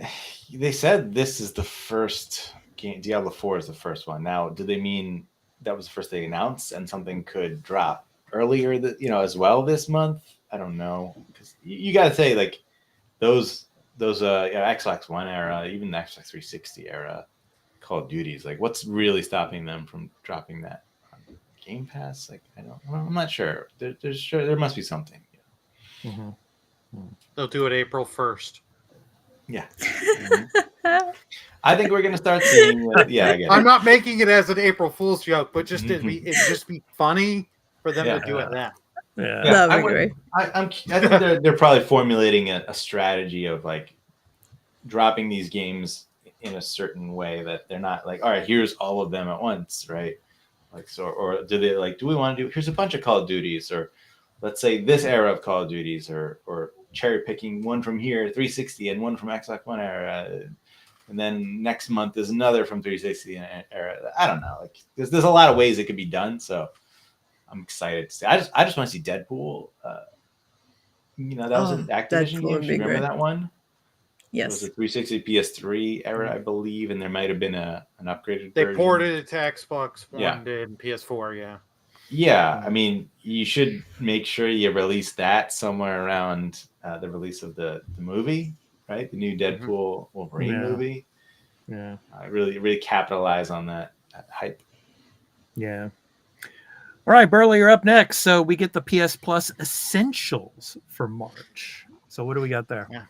they said this is the first game. Diablo 4 is the first one. Now, do they mean that was the first they announced and something could drop earlier, as well this month? I don't know. Because you got to say, like, those Xbox One era, even the Xbox 360 era Call of Duties, like, what's really stopping them from dropping that on Game Pass? Like, I'm not sure. There must be something. Mm-hmm. They'll do it April 1st. Yeah. I think we're gonna start seeing. I'm not making it as an April Fool's joke, but it'd just be funny for them to do it then. Yeah, that'd be great. I think they're probably formulating a strategy of like dropping these games in a certain way that they're not like, all right, here's all of them at once, right? Like so, or do they like? Do we want to do? Here's a bunch of Call of Duties, or let's say this era of Call of Duties, or cherry picking one from here, 360, and one from Xbox One era, and then next month is another from 360 era. I don't know. Like there's a lot of ways it could be done. So I'm excited to see. I just want to see Deadpool. That was an Activision game. You remember that one? Yes. It was a 360 PS3 era, I believe, and there might have been an upgraded They version. ported it to Xbox One and PS4, yeah. Yeah, I mean, you should make sure you release that somewhere around the release of the movie, right? The new Deadpool Wolverine movie. Yeah. Really, really capitalize on that hype. Yeah. All right, Burley, you're up next. So we get the PS Plus Essentials for March. So what do we got there? Yeah.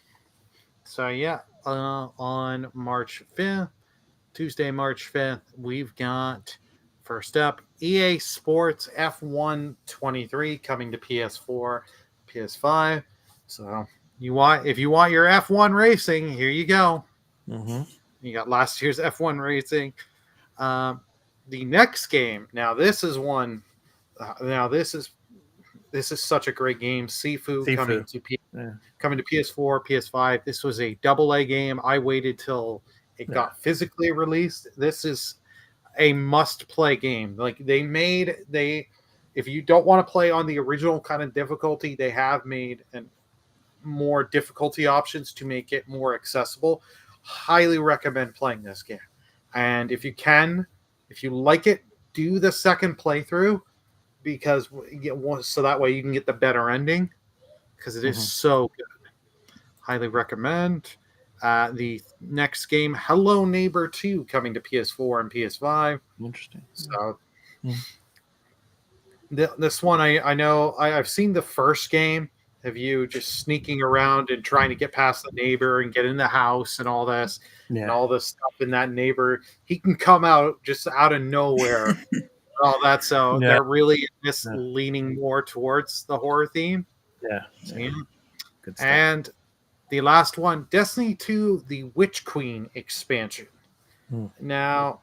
So on March 5th, Tuesday, March 5th, we've got first up EA Sports F1 23 coming to PS4, PS5. So if you want your F1 racing, here you go. Mm-hmm. You got last year's F1 racing. The next game. Now this is one. This is such a great game. Sifu. Coming to PS4, PS5. This was a AA game. I waited till it got physically released. This is a must-play game. Like if you don't want to play on the original kind of difficulty, they have made more difficulty options to make it more accessible. Highly recommend playing this game. And if you like it, do the second playthrough because so that way you can get the better ending because it is so good. Highly recommend. The next game, Hello Neighbor 2, coming to PS4 and PS5. Interesting. So this one, I know I've seen the first game of you just sneaking around and trying to get past the neighbor and get in the house and all this and all this stuff in that neighbor. He can come out just out of nowhere. All that. So they're really leaning more towards the horror theme. Yeah. Good stuff. And the last one, Destiny 2, the Witch Queen expansion. Now,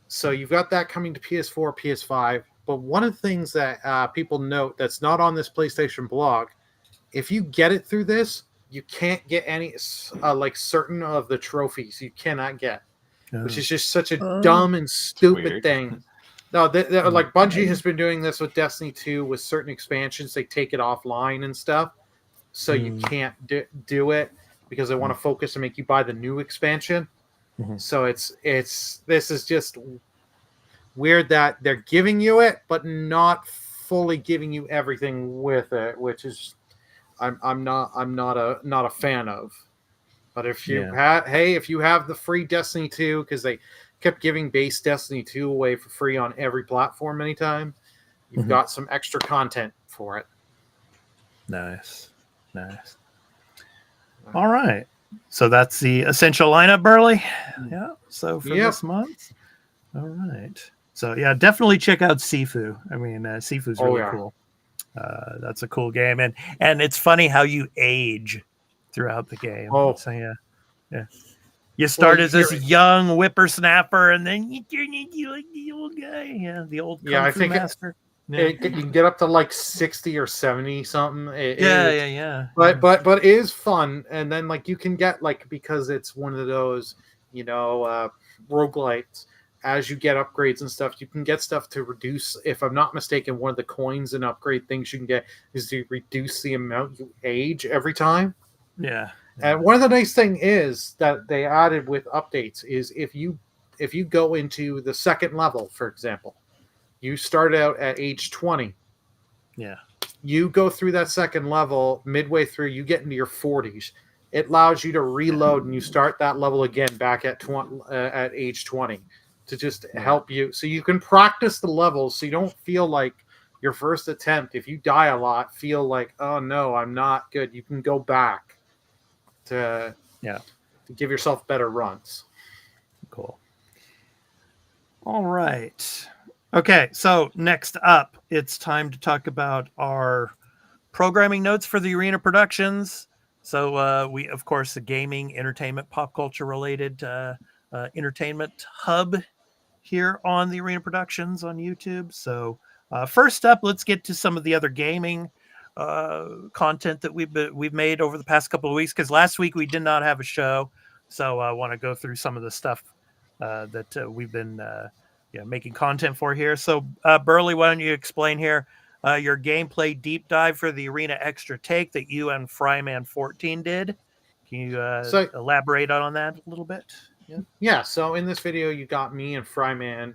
so you've got that coming to PS4, PS5. But one of the things that people note that's not on this PlayStation blog, if you get it through this, you can't get any like certain of the trophies you cannot get, which is just such a dumb and stupid weird. thing. No, like Bungie has been doing this with Destiny 2 with certain expansions. They take it offline and stuff, so you can't do it because they want to focus and make you buy the new expansion. So it's this is just weird that they're giving you it, but not fully giving you everything with it, which is I'm not a fan of. But if you if you have the free Destiny 2, because they kept giving base Destiny 2 away for free on every platform anytime, you've got some extra content for it. Nice. All right. So that's the essential lineup, Burley. Yeah. So for this month. All right. So yeah, definitely check out Sifu. I mean, Sifu's really cool. That's a cool game, and it's funny how you age throughout the game. So yeah. You start as this young whippersnapper, and then you turn into like the old guy. Yeah, the old Kung Fu master. You can get up to like 60 or 70 something. Yeah. But it is fun, and then like you can get like, because it's one of those roguelites. As you get upgrades and stuff, you can get stuff to reduce. If I'm not mistaken, one of the coins and upgrade things you can get is to reduce the amount you age every time. Yeah. And one of the nice thing is that they added with updates is if you go into the second level, for example, you start out at age 20. Yeah. You go through that second level, midway through, you get into your 40s. It allows you to reload and you start that level again back at age 20 to just help you. So you can practice the levels so you don't feel like your first attempt, if you die a lot, feel like, oh no, I'm not good. You can go back to give yourself better runs. Cool. All right. Okay, so next up, it's time to talk about our programming notes for the Arena Productions. So we, of course, the gaming, entertainment, pop culture related entertainment hub here on the Arena Productions on YouTube. So first up, let's get to some of the other gaming content that we've made over the past couple of weeks, because last week we did not have a show. So I want to go through some of the stuff that we've been making content for here. So Burley, why don't you explain here your gameplay deep dive for the Arena Extra Take that you and Fryman14 did? Can you elaborate on that a little bit? Yeah, so in this video, you got me and Fryman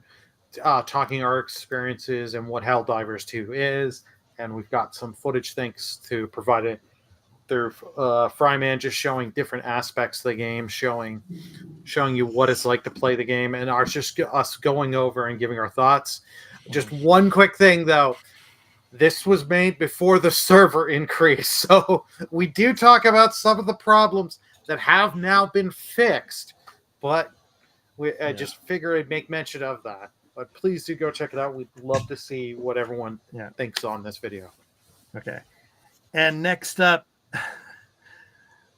talking our experiences and what Helldivers 2 is, and we've got some footage thanks to provided through Fryman just showing different aspects of the game, showing you what it's like to play the game, and us going over and giving our thoughts. Just one quick thing, though. This was made before the server increase, so we do talk about some of the problems that have now been fixed. But we just figured I'd make mention of that. But please do go check it out. We'd love to see what everyone thinks on this video. Okay. And next up,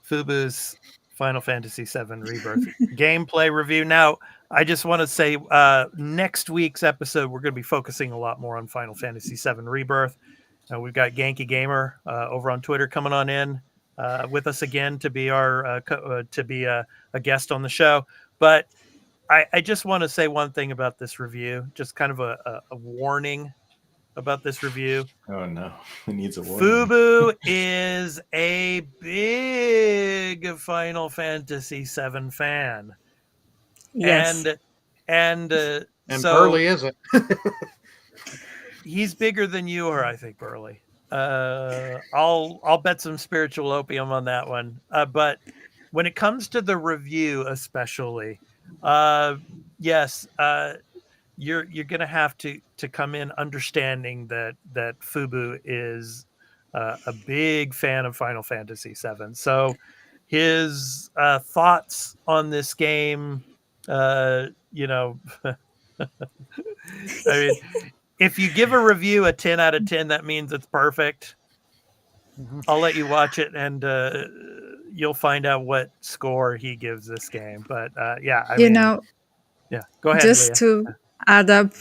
Fubu's Final Fantasy VII Rebirth gameplay review. Now, I just want to say next week's episode, we're going to be focusing a lot more on Final Fantasy VII Rebirth. We've got Genki Gamer over on Twitter coming on in with us again to be our a guest on the show. But I just want to say one thing about this review, just kind of a warning about this review. Oh no, it needs a warning. Fubu is a big Final Fantasy VII fan. Yes. And so Burley isn't. He's bigger than you are, I think, Burley. I'll bet some spiritual opium on that one. But when it comes to the review, especially, yes, you're gonna have to come in understanding that Fubu is a big fan of Final Fantasy VII. So his thoughts on this game, I mean, if you give a review a 10 out of 10, that means it's perfect. I'll let you watch it, and you'll find out what score he gives this game. But I mean, Yeah, go ahead, Just Leah. to add up,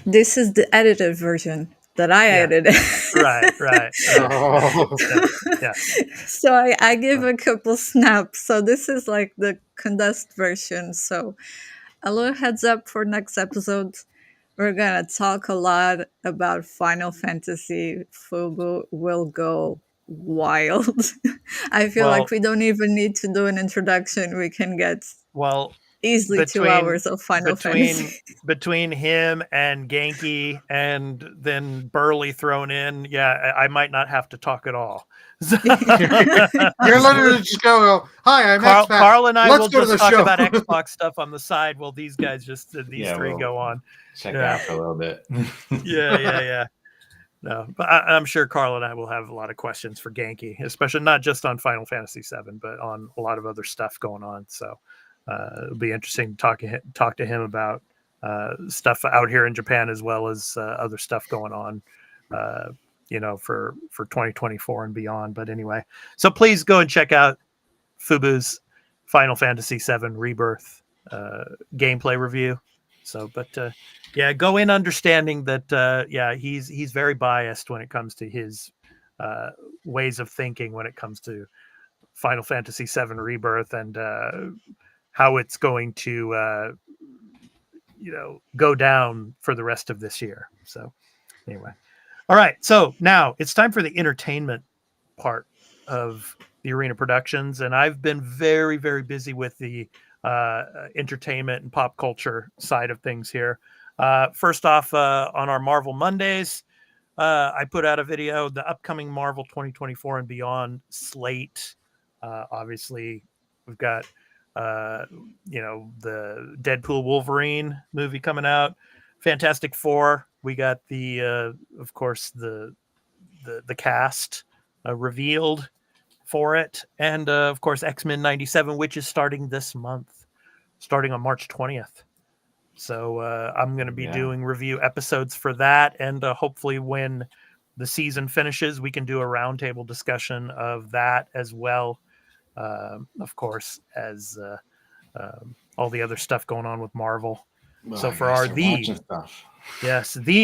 this is the edited version that I Yeah. edited. Right. Oh. Yeah. So I give a couple snaps. So this is like the condensed version. So a little heads up for next episode. We're gonna talk a lot about Final Fantasy. Fubu will go wild. I feel like Well, we don't even need to do an introduction. We can get well, easily 2 hours of Final Fantasy. between him and Genki and then Burley thrown in, yeah, I might not have to talk at all. You're literally just go, hi, I'm X-Pac. Carl and I Let's will go to just the talk show. about Xbox stuff on the side while these guys these three we'll go on. check Yeah. out for a little bit. Yeah. No, but I'm sure Carl and I will have a lot of questions for Genki, especially not just on Final Fantasy VII, but on a lot of other stuff going on. So it'll be interesting to talk to him about stuff out here in Japan as well as other stuff going on, for 2024 and beyond. But anyway, so please go and check out Fubu's Final Fantasy VII Rebirth gameplay review. So, but yeah, go in understanding that he's very biased when it comes to his ways of thinking when it comes to Final Fantasy VII Rebirth and how it's going to go down for the rest of this year. So anyway, all right. So now it's time for the entertainment part of the Arena Productions, and I've been very, very busy with the entertainment and pop culture side of things here. First off, on our Marvel Mondays, I put out a video, the upcoming Marvel 2024 and beyond slate. Obviously, we've got the Deadpool Wolverine movie coming out, Fantastic Four. We got the of course the cast revealed for it, and of course X-Men 97, which is starting this month, starting on March 20th. So I'm going to be doing review episodes for that, and hopefully when the season finishes, we can do a roundtable discussion of that as well. Of course, as all the other stuff going on with Marvel. So for our the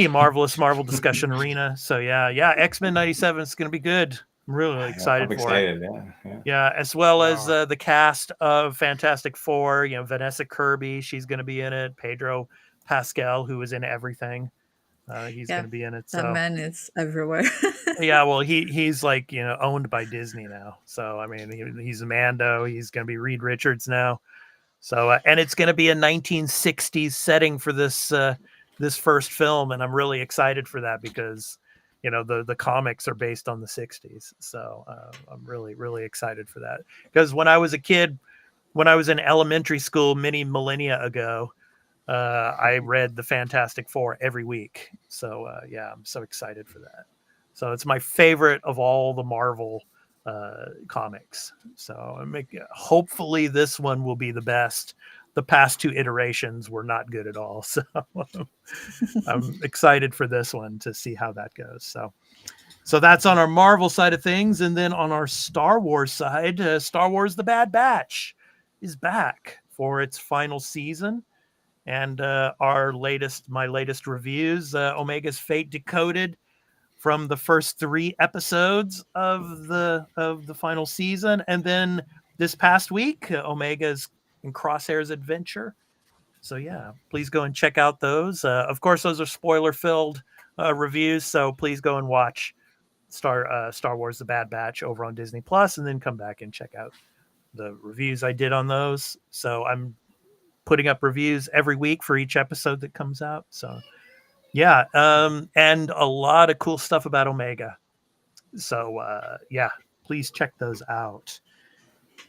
Marvelous Marvel Discussion Arena. So yeah, X-Men 97 is going to be good. I'm really excited for it. Yeah, as well as the cast of Fantastic Four. Vanessa Kirby, she's going to be in it. Pedro Pascal, who is in everything, he's going to be in it. That man is everywhere. Yeah, well, he's like owned by Disney now. So I mean, he's a Mando. He's going to be Reed Richards now. So and it's going to be a 1960s setting for this first film, and I'm really excited for that because the comics are based on the 60s. So I'm really, really excited for that. Because when I was a kid, when I was in elementary school many millennia ago, I read the Fantastic Four every week. So I'm so excited for that. So it's my favorite of all the Marvel comics. So hopefully this one will be the best. The past two iterations were not good at all. So I'm excited for this one to see how that goes. So that's on our Marvel side of things. And then on our Star Wars side, Star Wars The Bad Batch is back for its final season. And my latest reviews, Omega's Fate Decoded, from the first 3 episodes of the final season. And then this past week, Omega's in Crosshair's Adventure. So yeah, please go and check out those. Of course, those are spoiler-filled reviews, so please go and watch Star Wars The Bad Batch over on Disney Plus, and then come back and check out the reviews I did on those. So I'm putting up reviews every week for each episode that comes out. So yeah, and a lot of cool stuff about Omega. So please check those out.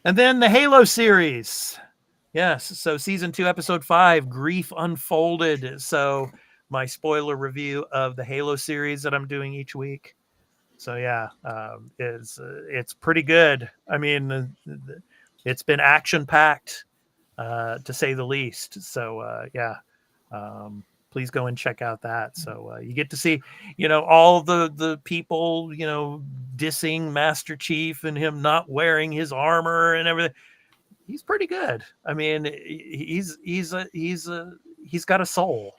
And then the Halo series. Yes, so season 2, episode 5, Grief Unfolded. So my spoiler review of the Halo series that I'm doing each week. So yeah, it's pretty good. I mean, it's been action packed, to say the least. So please go and check out that. So you get to see, all the people, dissing Master Chief and him not wearing his armor and everything. he's pretty good. I mean, he's got a soul,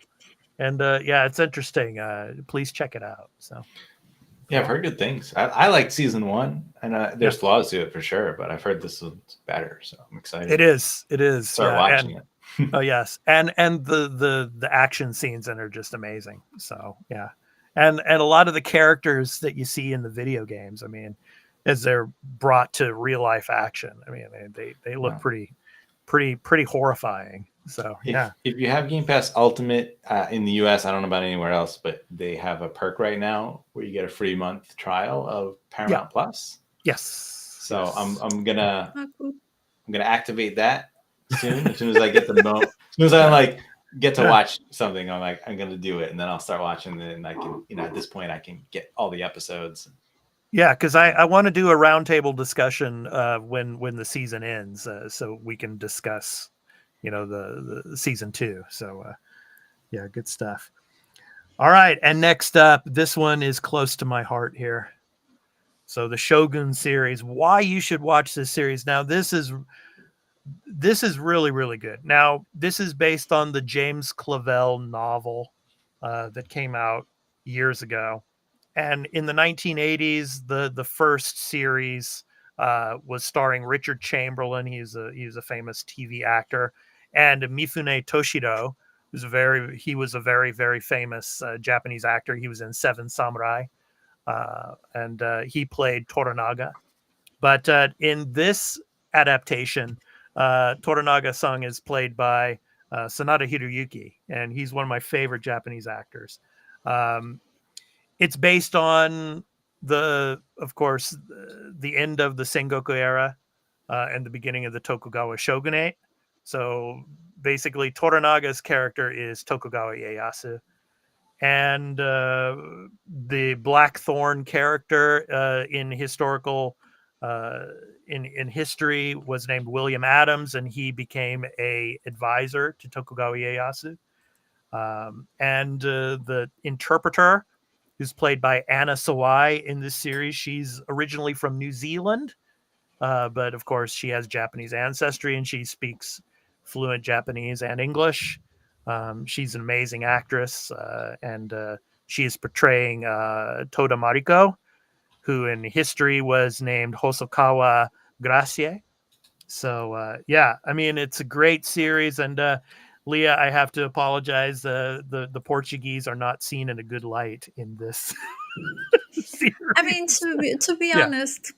and yeah, it's interesting. Please check it out. So Yeah, I've heard good things. I liked season 1, and there's flaws to it for sure, but I've heard this one's better, so I'm excited. It is. Start watching it. Oh yes, and the action scenes in are just amazing. So yeah, and a lot of the characters that you see in the video games, I mean, as they're brought to real life action, I mean, they look pretty horrifying. So yeah, if you have Game Pass Ultimate in the US, I don't know about anywhere else, but they have a perk right now where you get a free month trial of Paramount Plus. Yes. So yes. I'm gonna activate that soon. As soon as I get the as soon as I like get to watch something, I'm gonna do it, and then I'll start watching it, and I can, at this point I can get all the episodes. Yeah, because I want to do a roundtable discussion when the season ends, so we can discuss, the season 2. So yeah, good stuff. All right, and next up, this one is close to my heart here. So the Shogun series. Why you should watch this series? Now this is really, really good. Now, this is based on the James Clavell novel that came out years ago. And in the 1980s, the first series was starring Richard Chamberlain. He's a famous TV actor, and Mifune Toshiro, he was a very, very famous Japanese actor. He was in Seven Samurai, and he played Toranaga. But in this adaptation, Toranaga-san is played by Sanada Hiroyuki, and he's one of my favorite Japanese actors. It's based on of course, the end of the Sengoku era and the beginning of the Tokugawa shogunate. So basically, Toranaga's character is Tokugawa Ieyasu, and the Blackthorn character in historical. In history was named William Adams, and he became a advisor to Tokugawa Ieyasu. And the interpreter, who's played by Anna Sawai in this series, she's originally from New Zealand, but of course she has Japanese ancestry and she speaks fluent Japanese and English. She's an amazing actress, and she is portraying Toda Mariko, who in history was named Hosokawa Gracie. So yeah, I mean, it's a great series, and Leah, I have to apologize. The Portuguese are not seen in a good light in this series. I mean, to be honest,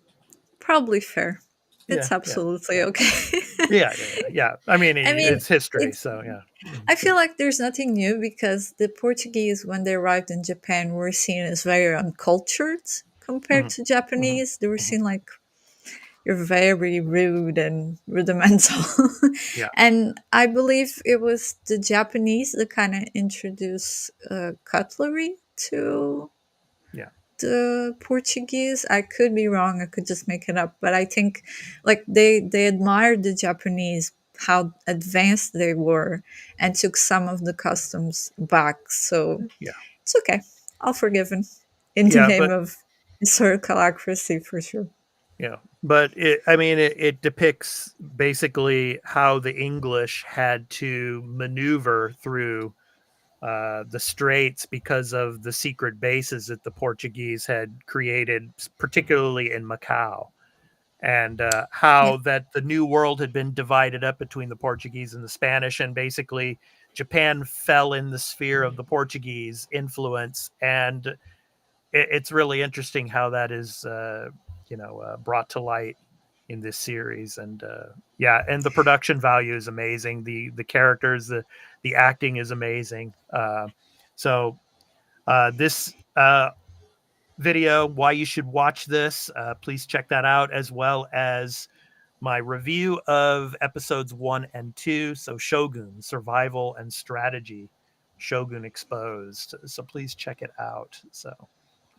probably fair. It's absolutely okay. Yeah. I mean, it's history, so yeah. I feel like there's nothing new because the Portuguese, when they arrived in Japan, were seen as very uncultured compared to Japanese. They were seen like, you're very rude and rudimental. And I believe it was the Japanese that kind of introduced cutlery to the Portuguese. I could be wrong. I could just make it up. But I think like they admired the Japanese, how advanced they were, and took some of the customs back. So it's okay. I'll forgive him in the name of historical accuracy for sure. Yeah, but it depicts basically how the English had to maneuver through the straits because of the secret bases that the Portuguese had created, particularly in Macau, and how that the New World had been divided up between the Portuguese and the Spanish, and basically Japan fell in the sphere of the Portuguese influence, and it's really interesting how that is brought to light in this series. And and the production value is amazing. The characters, the acting is amazing. So this video, why you should watch this, please check that out, as well as my review of episodes 1 and 2. So Shogun, Survival and Strategy, Shogun Exposed. So please check it out. So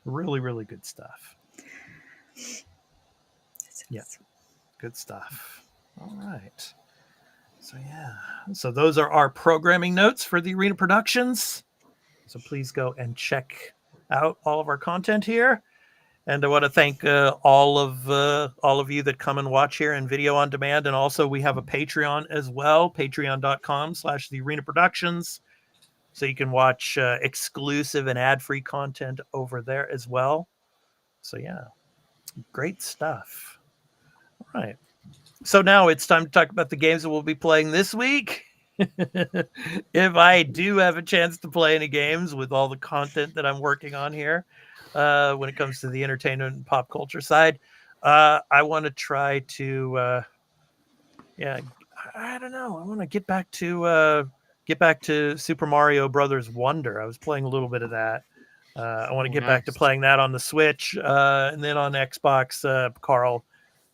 really, really good stuff. Yeah, good stuff. All right. So yeah, so those are our programming notes for the Arena Productions. So please go and check out all of our content here. And I want to thank all of you that come and watch here in video on demand. And also we have a Patreon as well, patreon.com/The Arena Productions. So you can watch exclusive and ad-free content over there as well. So yeah, great stuff. All right. So now it's time to talk about the games that we'll be playing this week. If I do have a chance to play any games with all the content that I'm working on here, when it comes to the entertainment and pop culture side, I want to try to, I don't know. I want to get back to Super Mario Brothers Wonder. I was playing a little bit of that. I want to get back to playing that on the Switch, and then on Xbox. Carl,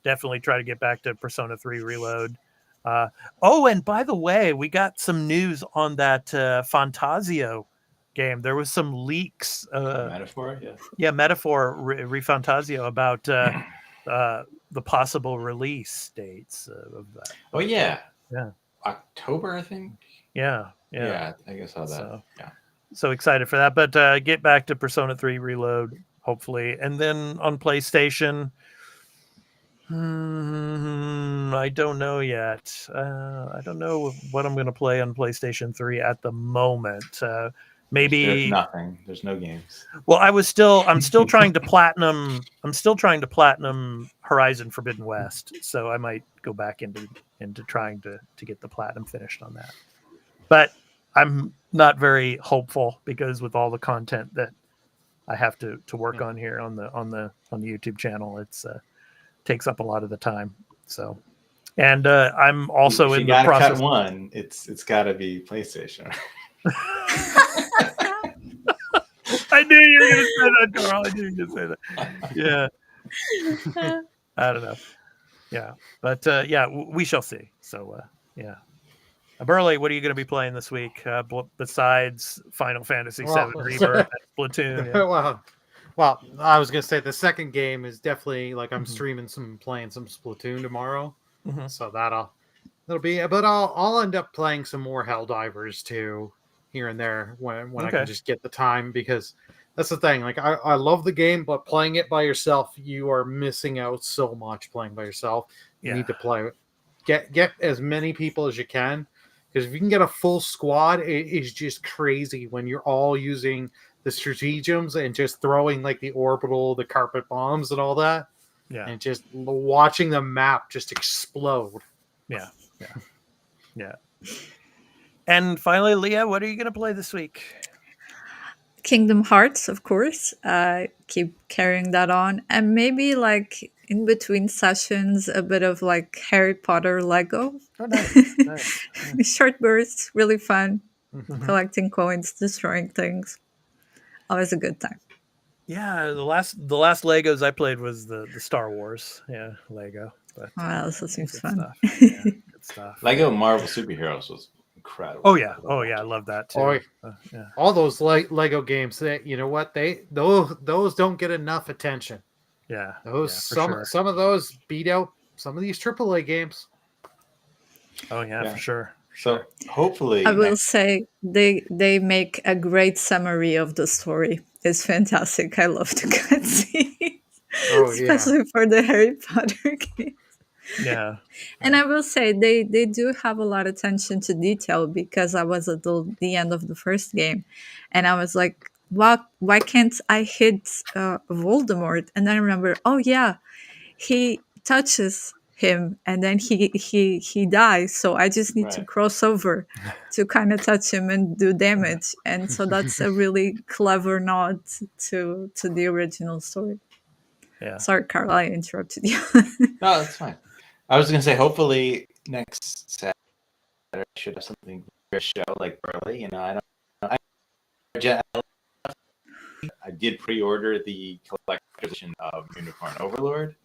definitely try to get back to Persona 3 Reload. And by the way, we got some news on that Fantasio game. There was some leaks. Metaphor, yeah. Yeah, Metaphor Refantasio about the possible release dates of that. Oh yeah, yeah, October, I think. Yeah, I guess I saw that. So, yeah, so excited for that. But get back to Persona 3 Reload, hopefully, and then on PlayStation. I don't know yet. I don't know what I'm going to play on PlayStation 3 at the moment. Maybe there's nothing. There's no games. Well, I'm still trying to platinum. I'm still trying to platinum Horizon Forbidden West. So I might go back into trying to get the platinum finished on that. But I'm not very hopeful because with all the content that I have to work on here on the YouTube channel, it's takes up a lot of the time. So, and I'm also in the process. Cut one. It's got to be PlayStation. I knew you were going to say that, Carl. I knew you were going to say that. Yeah. I don't know. Yeah. But we shall see. So, yeah. Burley, what are you going to be playing this week besides Final Fantasy VII Rebirth and Splatoon? Yeah. Well, I was going to say the second game is definitely like I'm streaming playing some Splatoon tomorrow. Mm-hmm. So that'll be, but I'll end up playing some more Helldivers too here and there when I can just get the time, because that's the thing. Like I love the game, but playing it by yourself, you are missing out so much playing by yourself. You need to play get as many people as you can, because if you can get a full squad, it is just crazy when you're all using the stratagems and just throwing like the orbital, the carpet bombs and all that. Yeah. And just watching the map just explode. Yeah. And finally, Leah, what are you going to play this week? Kingdom Hearts, of course. Keep carrying that on. And maybe like in between sessions, a bit of like Harry Potter Lego. Oh, nice. Short bursts, really fun. Collecting coins, destroying things. Always a good time. Yeah, the last Legos I played was the Star Wars. Yeah, Lego. But that seems fun. Stuff. Yeah, good stuff. Lego Marvel Superheroes was incredible. Oh yeah, I love that too. Yeah. All those Lego games, you know what, those don't get enough attention. Yeah, some of those beat out some of these AAA games. Oh yeah, for sure. So hopefully, I will say they make a great summary of the story. It's fantastic. I love the cutscenes, especially for the Harry Potter games. Yeah, and I will say they do have a lot of attention to detail, because I was at the end of the first game, and I was like, why can't I hit Voldemort? And then I remember, oh yeah, he touches him and then he dies, so I just need to cross over to kind of touch him and do damage. And so that's a really clever nod to the original story. Sorry, Carl, I interrupted you. No, that's fine. I was gonna say hopefully next Saturday I should have something for a show like Burley. I did pre-order the collector's edition of Unicorn Overlord.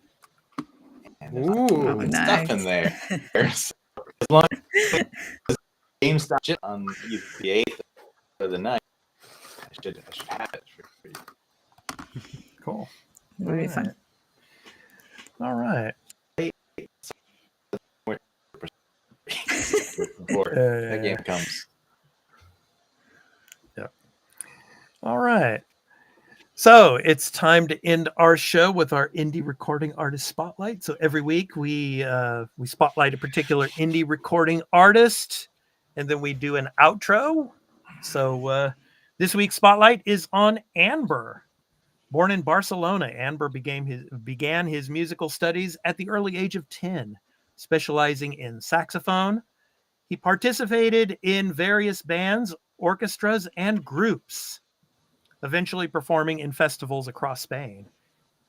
And there's stuff in there. So as long as GameStop on either the 8th or the 9th, I should have it for you. Cool. Very fun. All right. Before that game comes. Yep. All right. So it's time to end our show with our indie recording artist spotlight. So every week we spotlight a particular indie recording artist, and then we do an outro. So this week's spotlight is on Amber. Born in Barcelona, Amber began his musical studies at the early age of 10, specializing in saxophone. He participated in various bands, orchestras, and groups, eventually performing in festivals across Spain.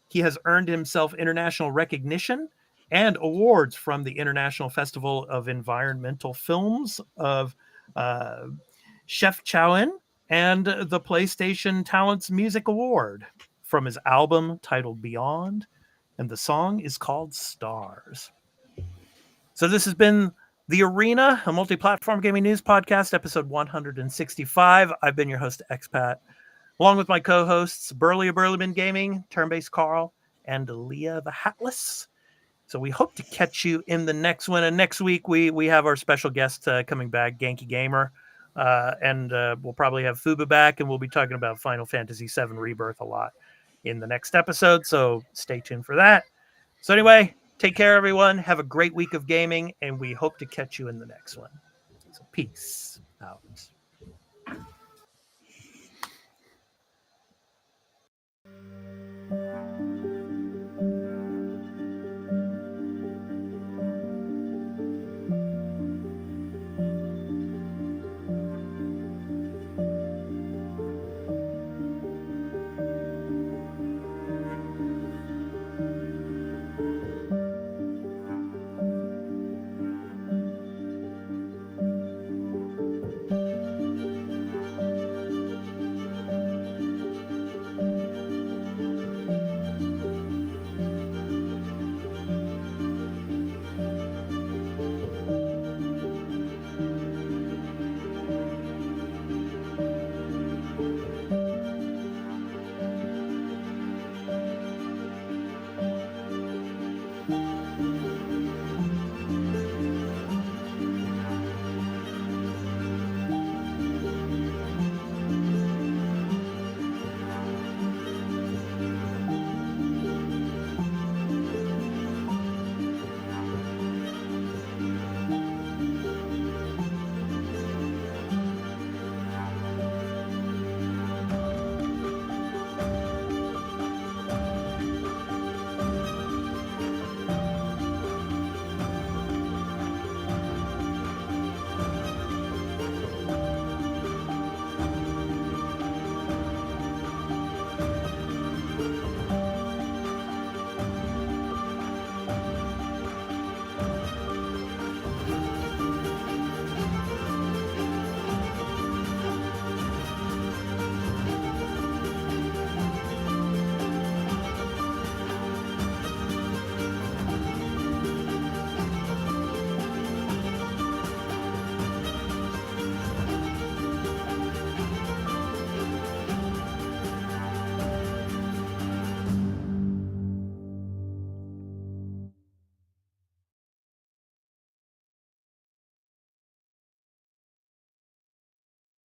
He has earned himself international recognition and awards from the International Festival of Environmental Films of Chefchaouen and the PlayStation Talents Music Award from his album titled Beyond, and the song is called Stars. So this has been The Arena, a multi-platform gaming news podcast, episode 165. I've been your host, Expat, along with my co-hosts, Burley of Burleyman Gaming, Turn-Based Carl, and Leah the Hatless. So we hope to catch you in the next one. And next week, we have our special guest coming back, Genki Gamer. And we'll probably have Fuba back, and we'll be talking about Final Fantasy VII Rebirth a lot in the next episode. So stay tuned for that. So anyway, take care, everyone. Have a great week of gaming, and we hope to catch you in the next one. So peace out.